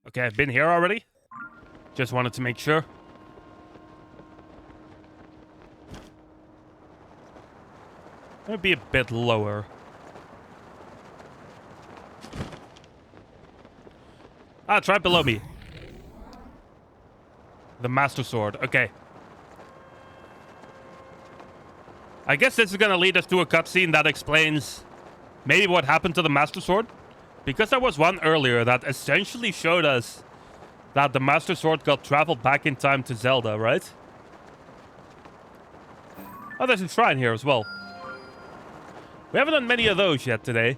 Okay, I've been here already. Just wanted to make sure. Maybe a bit lower. Ah, it's right below me. The Master Sword. Okay. I guess this is gonna lead us to a cutscene that explains maybe what happened to the Master Sword. Because there was one earlier that essentially showed us that the Master Sword got traveled back in time to Zelda, right? Oh, there's a shrine here as well. We haven't done many of those yet today.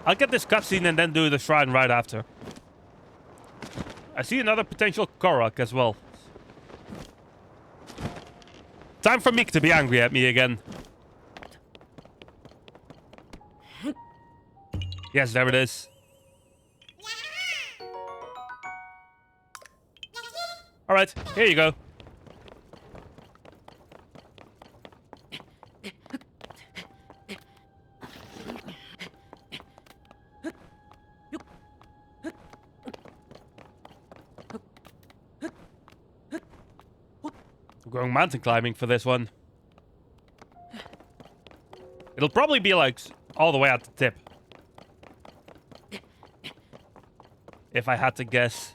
I'll get this cutscene and then do the shrine right after. I see another potential Korok as well. Time for Meek to be angry at me again. Yes, there it is. Alright, here you go. I'm going mountain climbing for this one. It'll probably be like all the way at the tip. If I had to guess.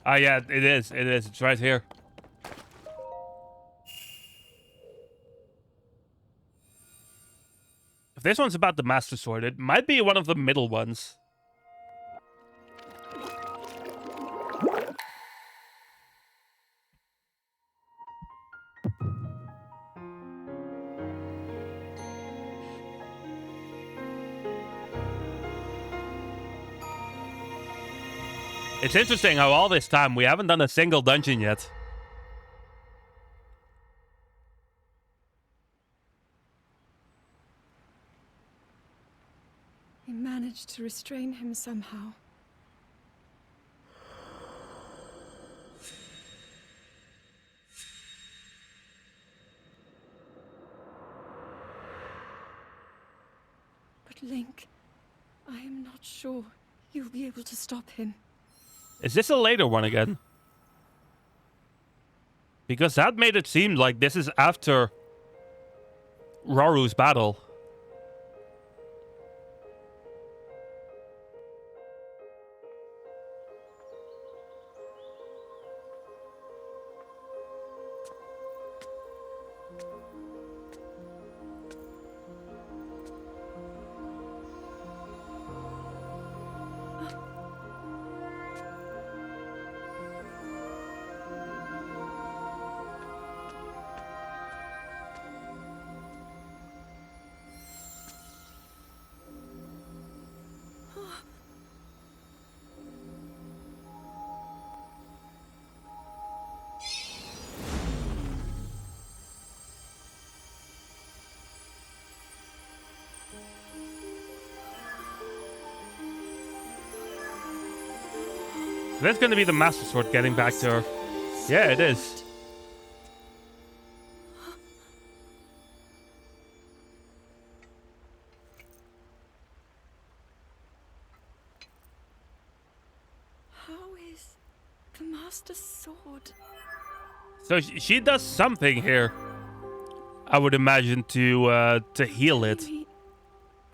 Ah, yeah, it is. It is. It's right here. If this one's about the Master Sword, it might be one of the middle ones. It's interesting how all this time we haven't done a single dungeon yet. We managed to restrain him somehow. But Link, I am not sure you'll be able to stop him. Is this a later one again? Because that made it seem like this is after Raru's battle. That's gonna be the Master Sword getting back to her. Yeah, it is. How is the Master Sword? So she does something here. I would imagine to heal it. Telling me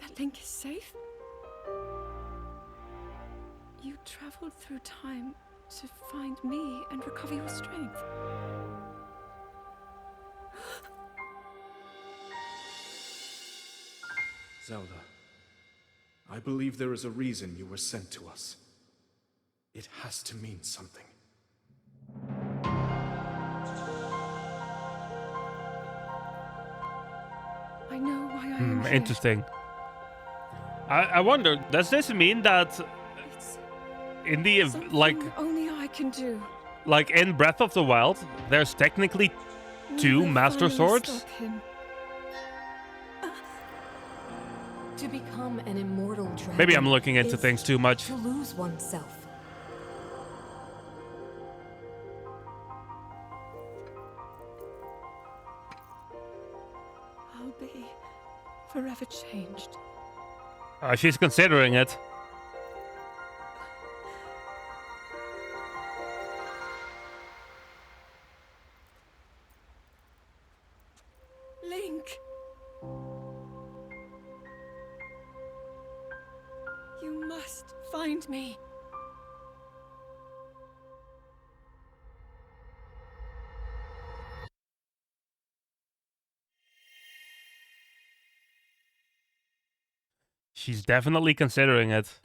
that Link is safe? You traveled through time to find me and recover your strength. Zelda, I believe there is a reason you were sent to us. It has to mean something. I know why I am here. Interesting. I wonder, does this mean that It's in the something only I can do. like in Breath of the Wild, there's technically two Will Master finally Swords? stop him. To become an immortal dragon. Maybe I'm looking into is things too much. To lose oneself. I'll be forever changed. She's considering it. Link! You must find me. She's definitely considering it.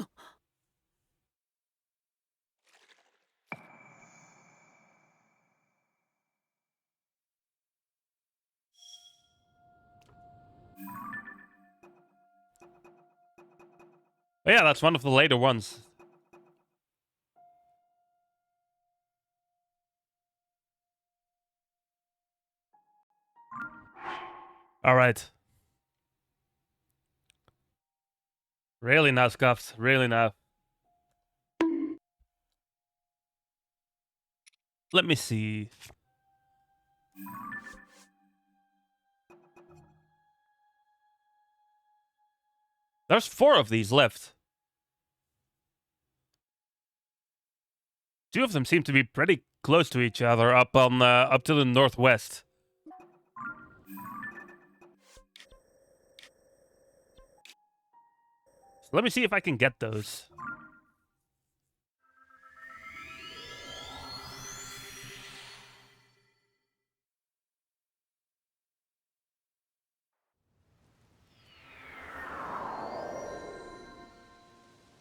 Oh, yeah, that's one of the later ones. All right. Really now, Scuffs. Really now. Let me see. There's 4 of these left. 2 of them seem to be pretty close to each other up on up to the northwest. So let me see if I can get those.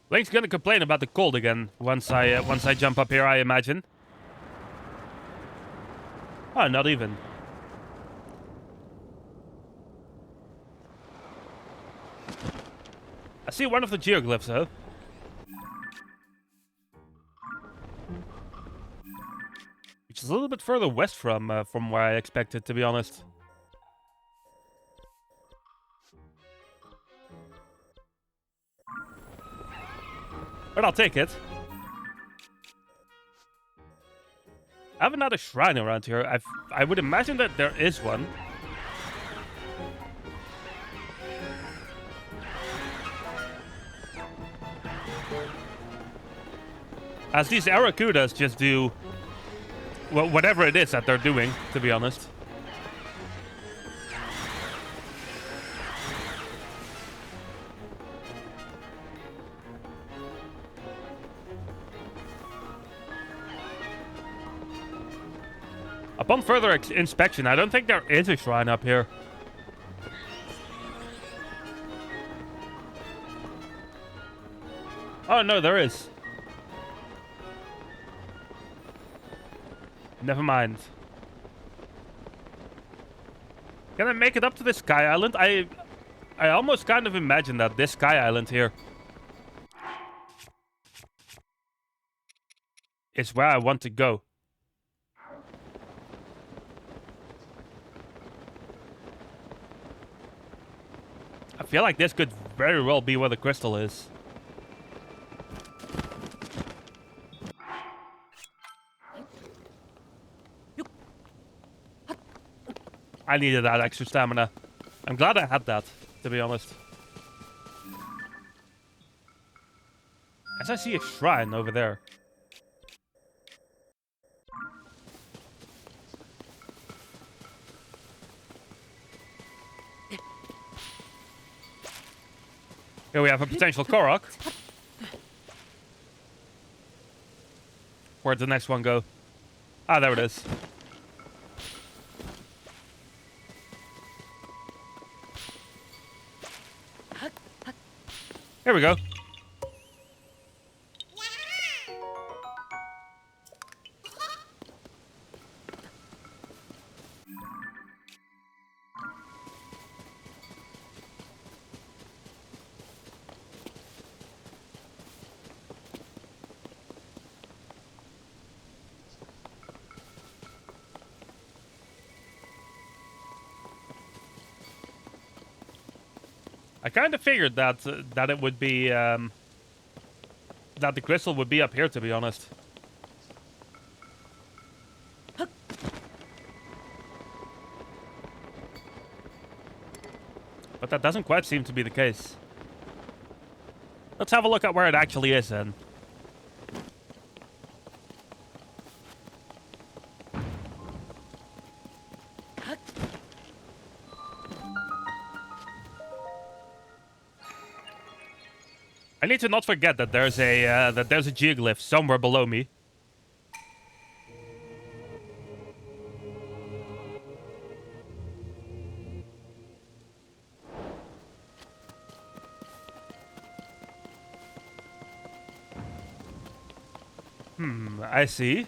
Link's gonna complain about the cold again once I jump up here, I imagine. Oh, not even. I see one of the geoglyphs, though. Which is a little bit further west from where I expected, to be honest. But I'll take it. I have another shrine around here. I would imagine that there is one. As these Arakudas just do... well, whatever it is that they're doing, to be honest. Upon further inspection, I don't think there is a shrine up here. Oh, no, there is. Never mind. Can I make it up to this Sky Island? I almost kind of imagine that this Sky Island here is where I want to go. I feel like this could very well be where the crystal is. I needed that extra stamina. I'm glad I had that, to be honest. As I see a shrine over there. Here we have a potential Korok. Where'd the next one go? Ah, there it is. Here we go. I kind of figured that that it would be that the crystal would be up here, to be honest. But that doesn't quite seem to be the case. Let's have a look at where it actually is then. I need to not forget that there's a geoglyph somewhere below me. I see.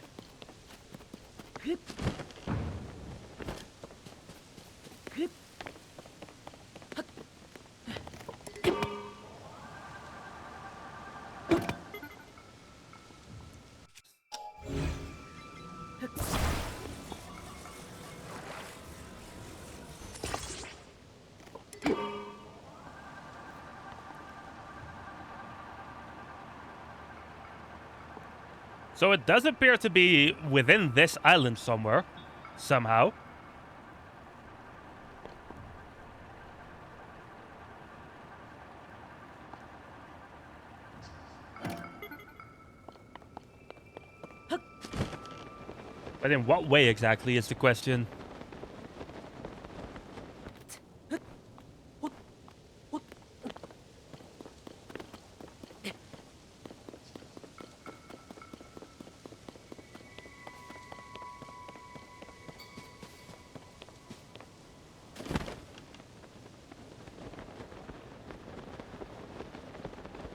So it does appear to be within this island somewhere, somehow. But in what way exactly is the question?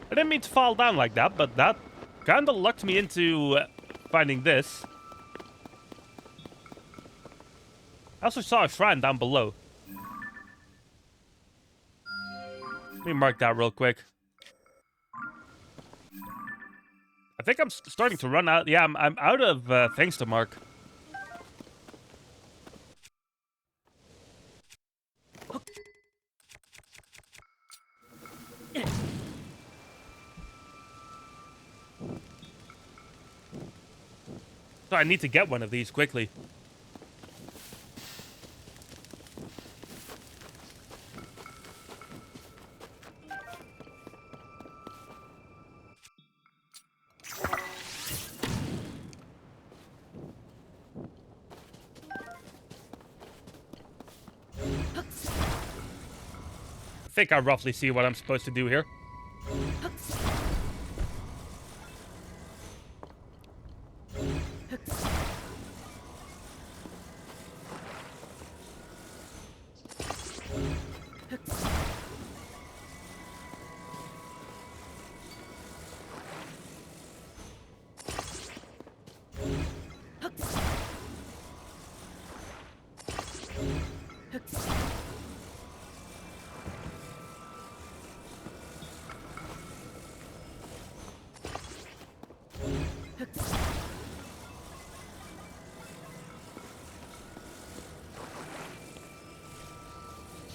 I didn't mean to fall down like that, but that kind of lucked me into finding this. I also saw a shrine down below. Let me mark that real quick. I think I'm starting to run out. Yeah, I'm out of things to mark. So I need to get one of these quickly. I think I roughly see what I'm supposed to do here.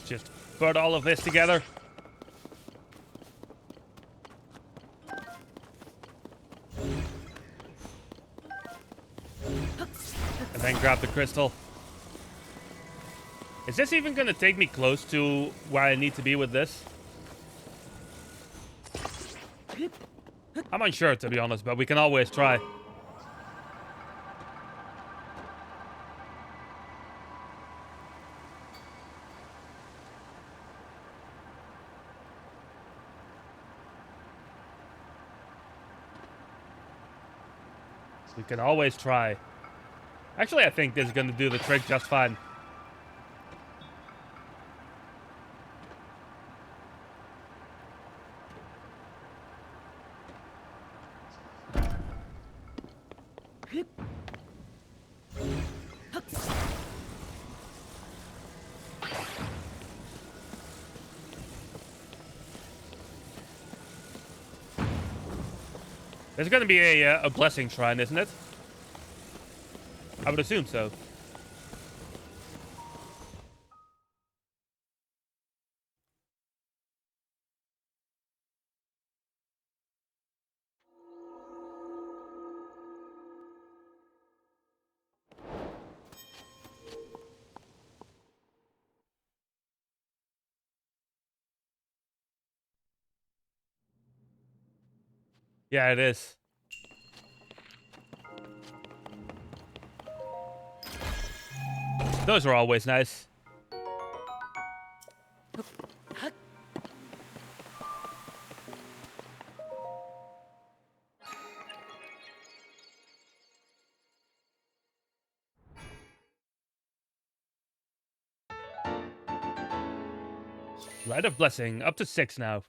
Just put all of this together. And then grab the crystal. Is this even going to take me close to where I need to be with this? I'm unsure, to be honest, but we can always try. We can always try. Actually, I think this is going to do the trick just fine. There's going to be a blessing shrine, isn't it? I would assume so. Yeah, it is. Those are always nice. Rite of Blessing, up to 6 now.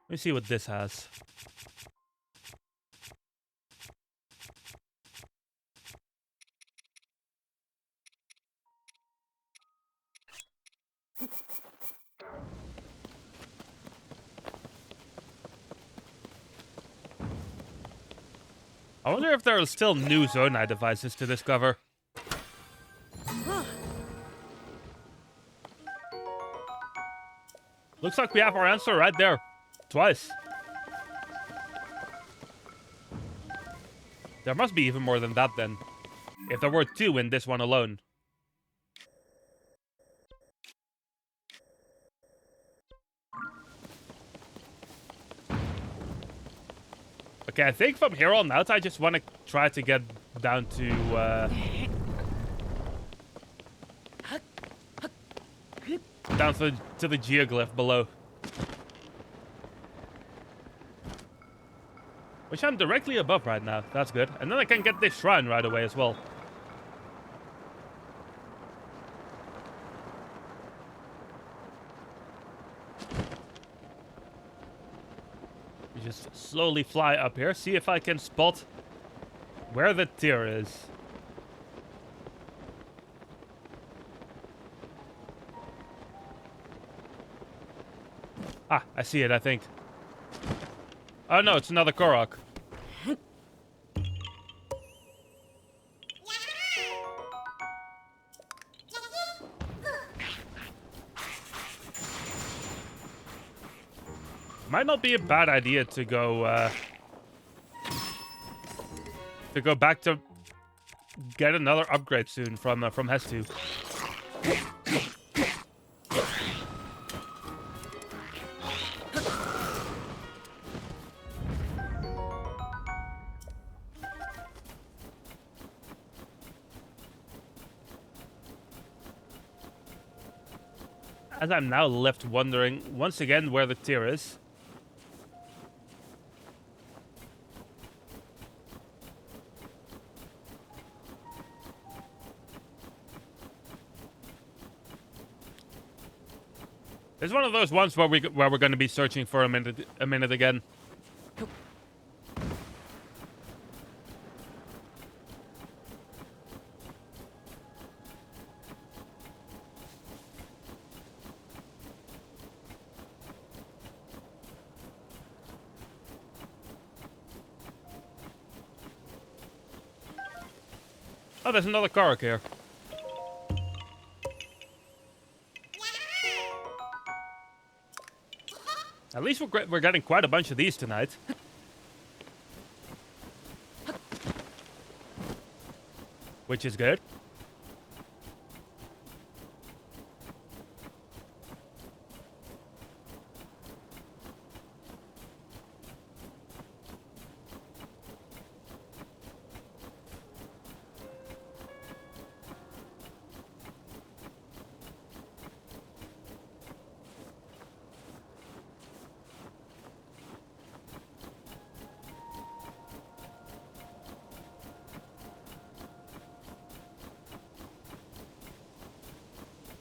Let me see what this has. I wonder if there are still new Zonai devices to discover. Looks like we have our answer right there. Twice. There must be even more than that then. If there were 2 in this one alone. Okay, I think from here on out I just want to try to get down to down to the geoglyph below. Which I'm directly above right now. That's good. And then I can get this shrine right away as well. We just slowly fly up here. See if I can spot where the tier is. Ah, I see it, I think. Oh no, it's another Korok. Might not be a bad idea to go back to get another upgrade soon from Hestu. As I'm now left wondering once again where the tier is. It's one of those ones where we're going to be searching for a minute again. Oh, there's another Korok here. At least we're getting quite a bunch of these tonight. Which is good.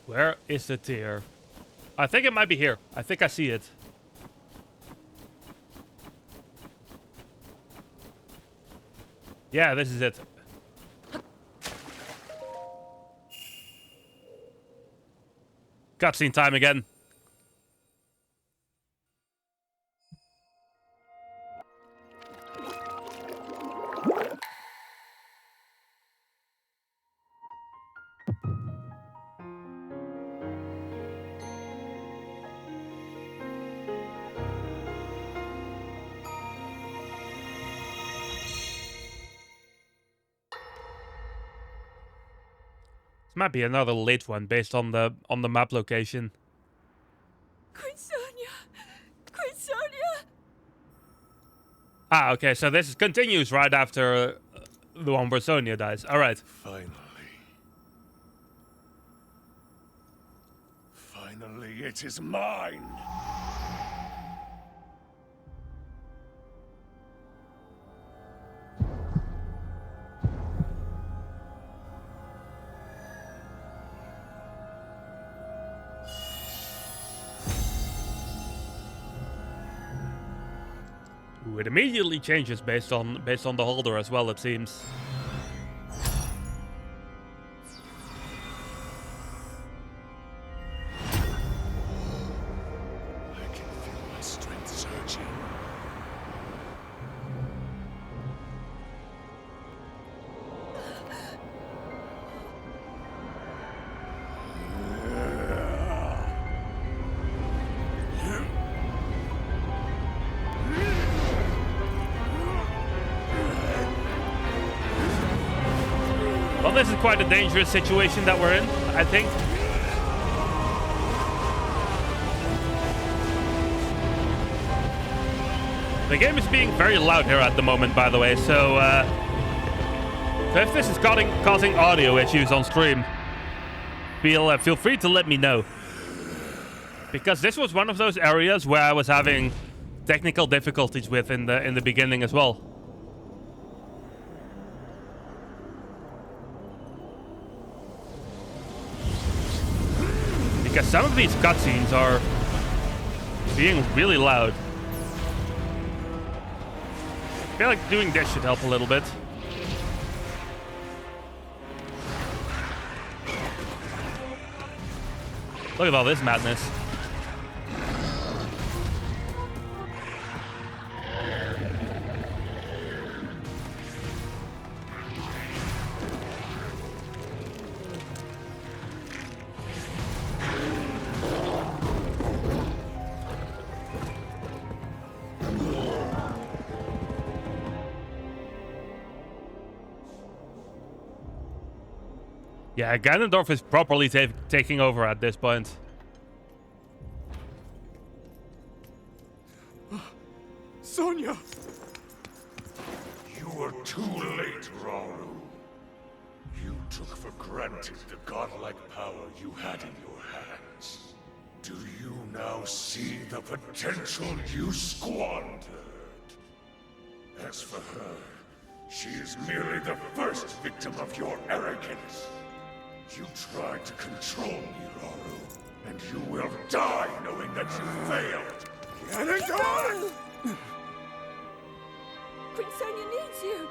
Where is the tier? I think it might be here. I think I see it. Yeah, this is it. Cutscene time again. Might be another late one based on the map location. Queen Sonia! Queen Sonia! Ah, okay, so this continues right after the one where Sonia dies. Alright. Finally, it is mine! Ooh, it immediately changes based on the holder as well, it seems. I can feel my strength surging. Well, this is quite a dangerous situation that we're in, I think. The game is being very loud here at the moment, by the way, so if this is causing audio issues on stream, feel free to let me know. Because this was one of those areas where I was having technical difficulties with in the beginning as well. Because some of these cutscenes are being really loud. I feel like doing this should help a little bit. Look at all this madness. Yeah, Ganondorf is properly taking over at this point. Sonia! You were too late, Rauru. You took for granted the godlike power you had in your hands. Do you now see the potential you squandered? As for her, she is merely the first victim of your arrogance. You tried to control me, Rauru, and you will die knowing that you failed. Ganondorf! Queen Sonia needs you!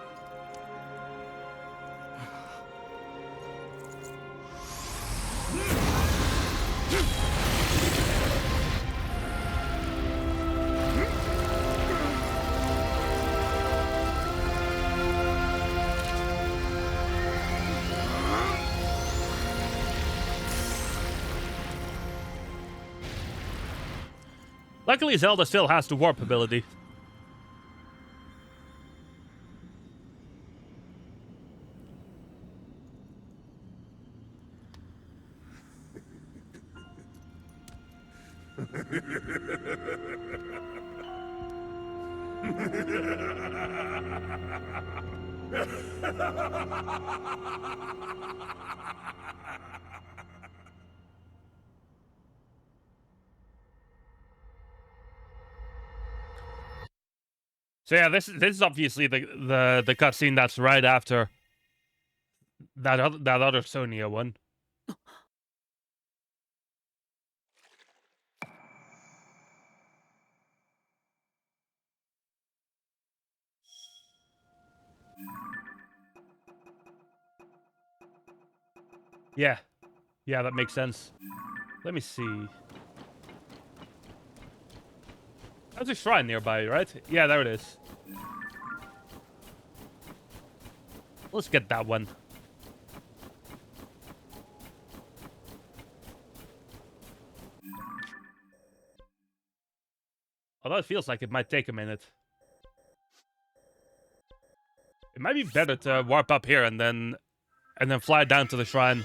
Luckily, Zelda still has the warp ability. So yeah, this is obviously the cutscene that's right after that other Sonia one. Yeah, that makes sense. Let me see. There's a shrine nearby, right? Yeah, there it is. Let's get that one. Although it feels like it might take a minute. It might be better to warp up here and then fly down to the shrine.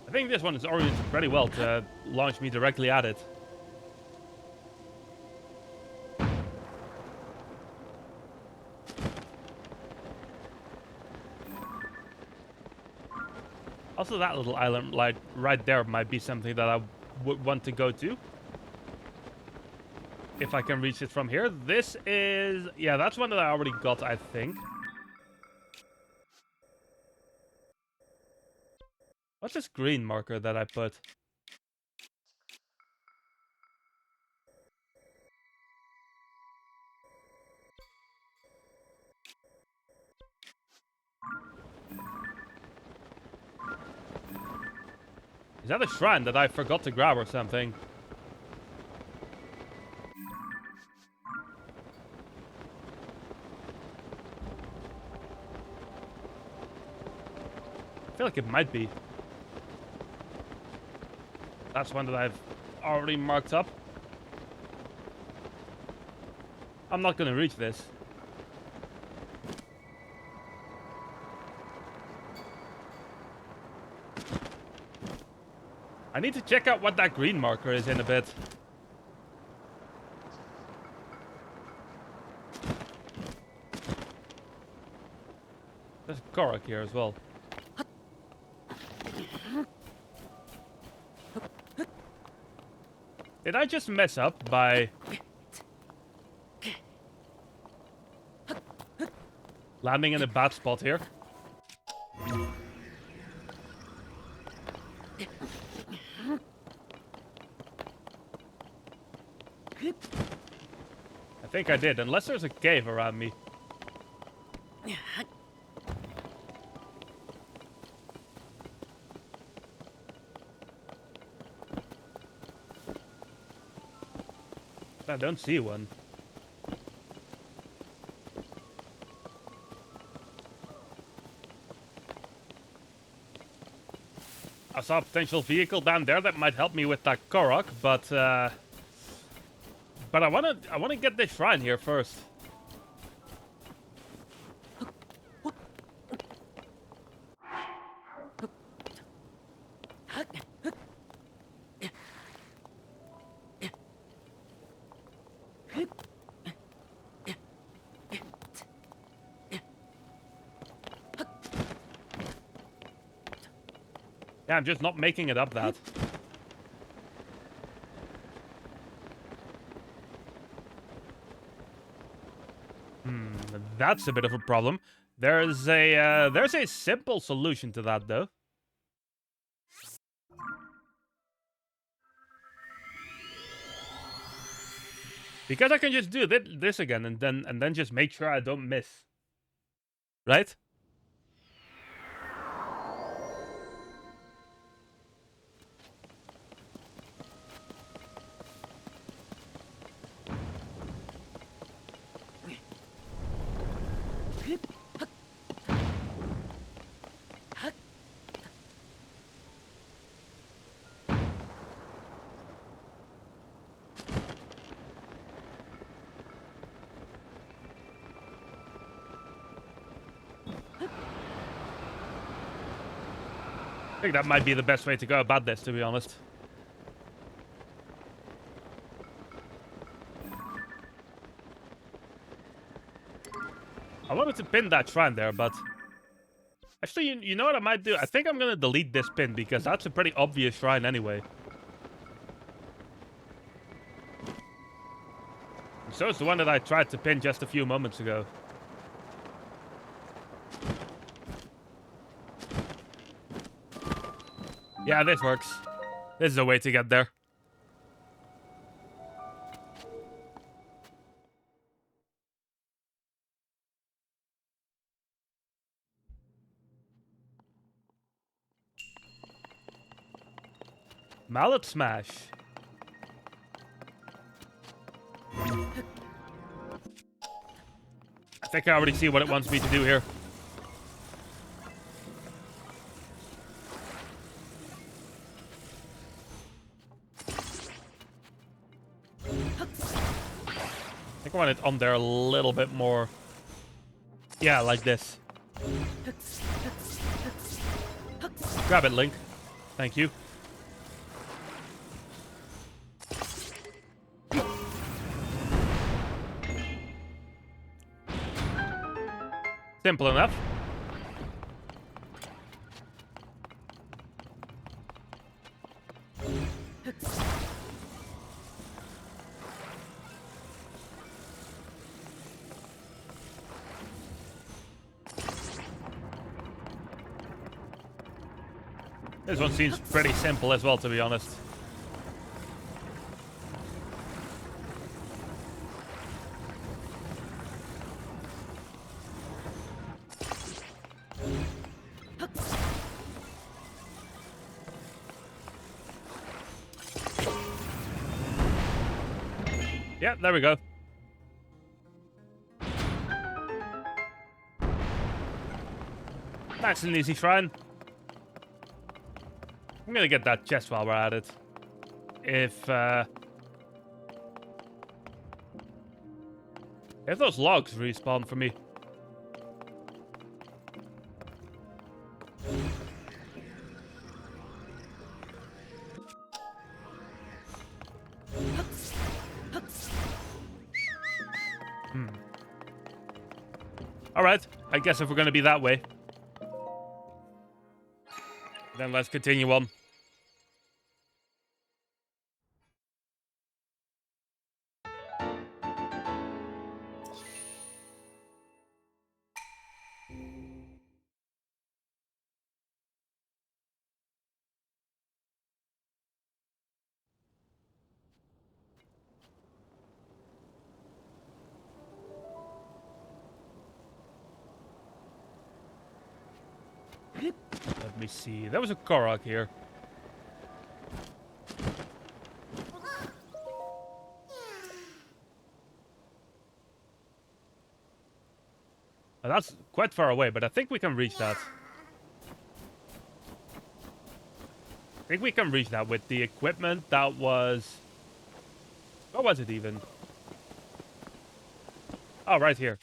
I think this one is oriented pretty well to launch me directly at it. Also, that little island like right there might be something that I would want to go to. If I can reach it from here. This is... Yeah, that's one that I already got, I think. What's this green marker that I put? Is that a shrine that I forgot to grab or something? I feel like it might be. That's one that I've already marked up. I'm not gonna reach this. I need to check out what that green marker is in a bit. There's a Korok here as well. Did I just mess up by landing in a bad spot here? I think I did, unless there's a cave around me. I don't see one. I saw a potential vehicle down there that might help me with that Korok, but I wanna get this shrine here first. Yeah, I'm just not making it up that. That's a bit of a problem. There's a simple solution to that though. Because I can just do this again and then just make sure I don't miss. Right? I think that might be the best way to go about this, to be honest. I wanted to pin that shrine there, but... Actually, you know what I might do? I think I'm gonna delete this pin, because that's a pretty obvious shrine anyway. So it's the one that I tried to pin just a few moments ago. Yeah, this works. This is a way to get there. Mallet smash. I think I already see what it wants me to do here. I want it on there a little bit more. Yeah, like this. Grab it, Link. Thank you. Simple enough. This one seems pretty simple as well, to be honest. Yeah, there we go. Nice and easy shrine. I'm gonna get that chest while we're at it. If those logs respawn for me. Alright, I guess if we're gonna be that way, then let's continue on. Let me see. There was a Korok here. Well, that's quite far away, but I think we can reach that. I think we can reach that with the equipment that was... What was it even? Oh, right here.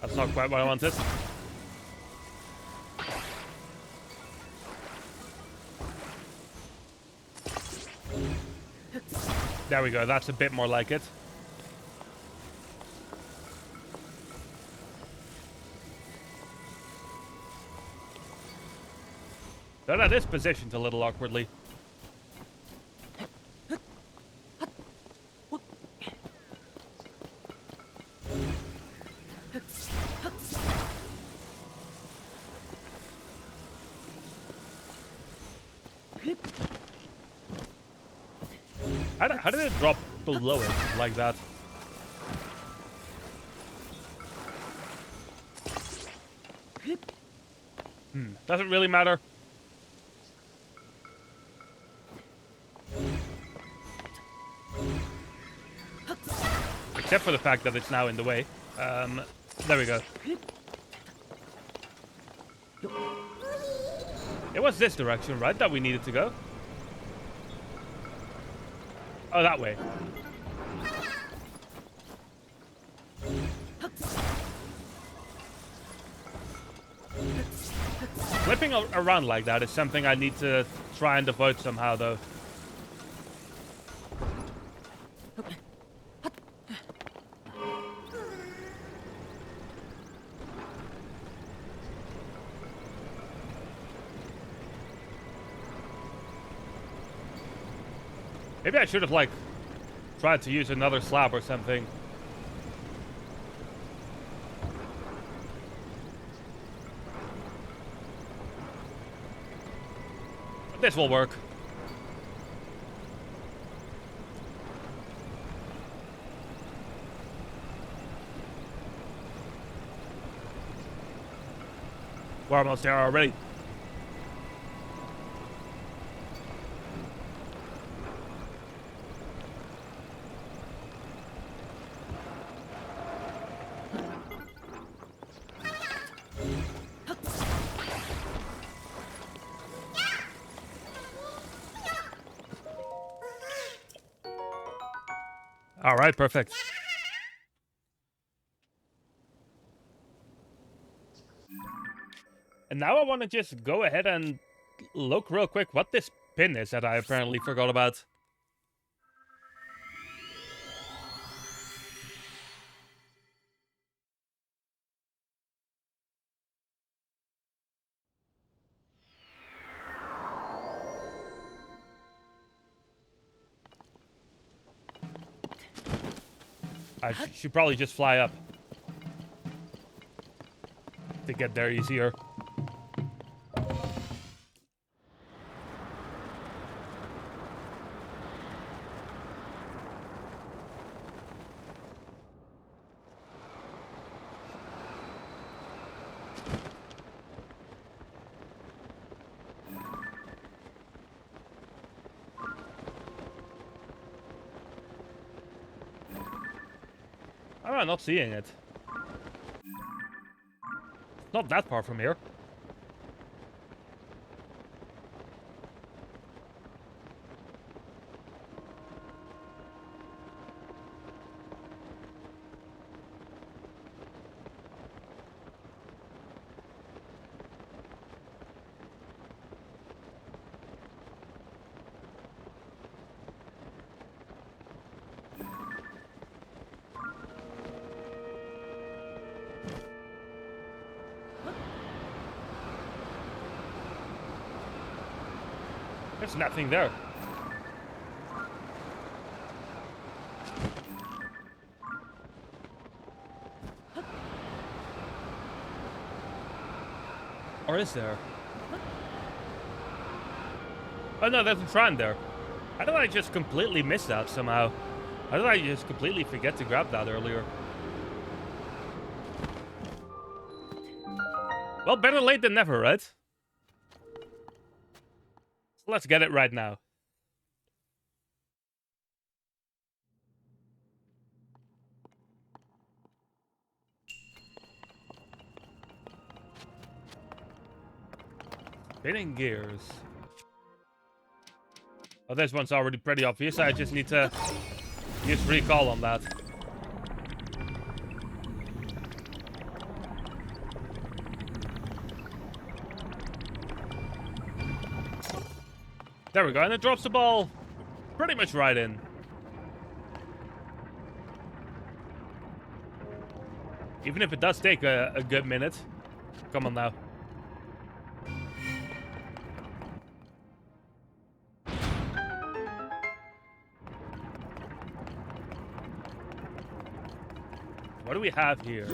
That's not quite what I wanted. There we go, that's a bit more like it. Though that is positioned a little awkwardly. How did it drop below it like that? Doesn't really matter. Except for the fact that it's now in the way. There we go. It was this direction, right, that we needed to go? Oh, that way. Flipping around like that is something I need to try and avoid somehow, though. Maybe I should have, like, tried to use another slab or something. But this will work. We're almost there already. All right, perfect. And now I want to just go ahead and look real quick what this pin is that I apparently forgot about. I should probably just fly up to get there easier. I'm not seeing it. Not that far from here. There's nothing there. Or is there? Oh no, there's a shrine there. How did I just completely miss that somehow? How did I just completely forget to grab that earlier? Well, better late than never, right? Let's get it right now. Spinning gears. Oh, this one's already pretty obvious. I just need to use recall on that. There we go, and it drops the ball pretty much right in. Even if it does take a good minute. Come on now. What do we have here?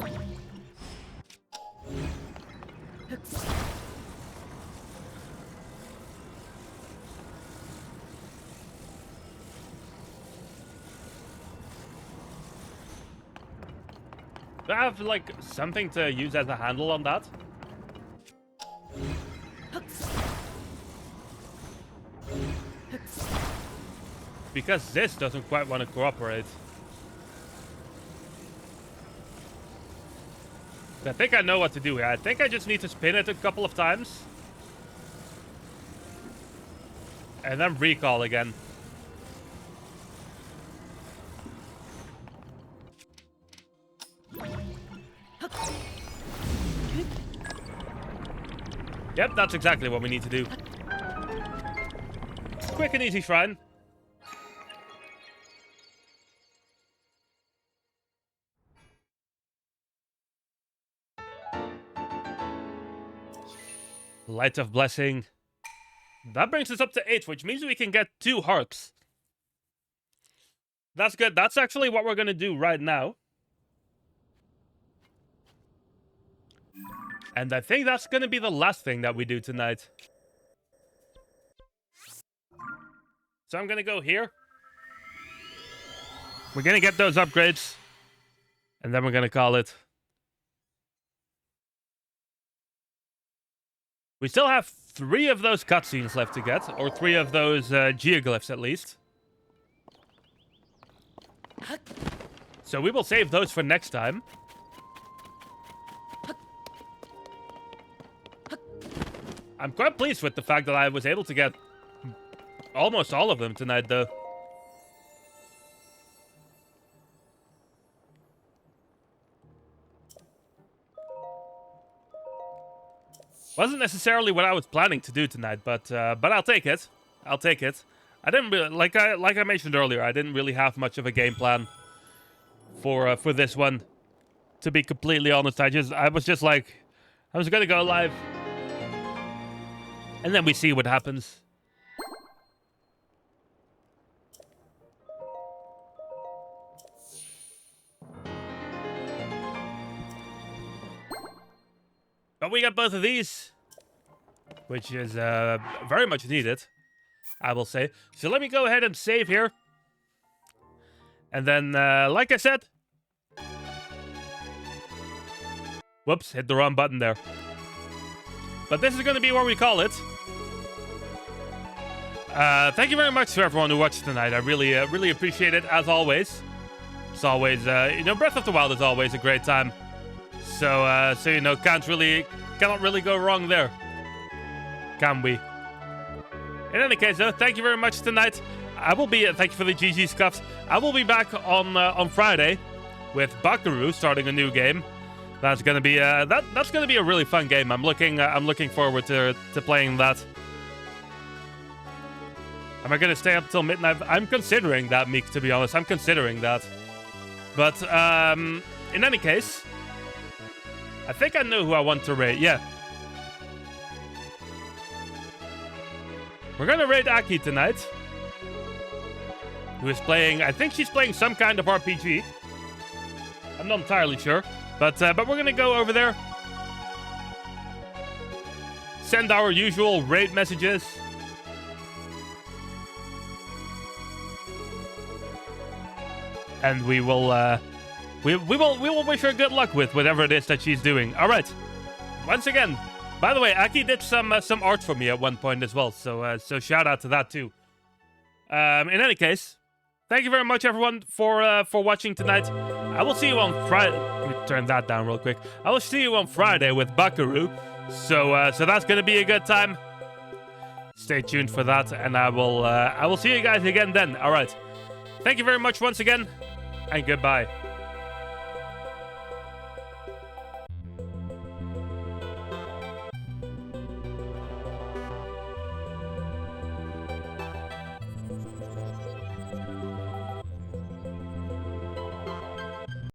Do I have, like, something to use as a handle on that? Because this doesn't quite want to cooperate. I think I know what to do here. I think I just need to spin it a couple of times. And then recall again. Yep, that's exactly what we need to do. Quick and easy shrine. Light of Blessing. That brings us up to 8, which means we can get 2 hearts. That's good. That's actually what we're going to do right now. And I think that's going to be the last thing that we do tonight. So I'm going to go here. We're going to get those upgrades. And then we're going to call it. We still have 3 of those cutscenes left to get. Or 3 of those geoglyphs at least. So we will save those for next time. I'm quite pleased with the fact that I was able to get almost all of them tonight, though. Wasn't necessarily what I was planning to do tonight, but I'll take it. I'll take it. I didn't really, like I mentioned earlier, I didn't really have much of a game plan for this one. To be completely honest, I was just like, I was gonna go live, and then we see what happens. But we got both of these, which is very much needed, I will say. So let me go ahead and save here. And then, like I said... Whoops, hit the wrong button there. But this is going to be what we call it. Thank you very much to everyone who watched tonight. I really appreciate it, as always. It's always, you know, Breath of the Wild is always a great time. So you know, cannot really go wrong there, can we? In any case, though, thank you very much tonight. I will be. Thank you for the GG scuffs. I will be back on Friday with Bakaru starting a new game. That's gonna be that's gonna be a really fun game. I'm looking forward to playing that. Am I gonna stay up till midnight? I'm considering that, Meek. To be honest, I'm considering that. But in any case. I think I know who I want to raid. Yeah. We're gonna raid Aki tonight. Who is playing... I think she's playing some kind of RPG. I'm not entirely sure. But we're gonna go over there. Send our usual raid messages. And we will... We will wish her good luck with whatever it is that she's doing. All right. Once again, by the way, Aki did some art for me at one point as well. So shout out to that too. In any case, thank you very much everyone for watching tonight. I will see you on Friday. Let me turn that down real quick. I will see you on Friday with Bakaru. So that's gonna be a good time. Stay tuned for that, and I will see you guys again then. All right. Thank you very much once again, and goodbye.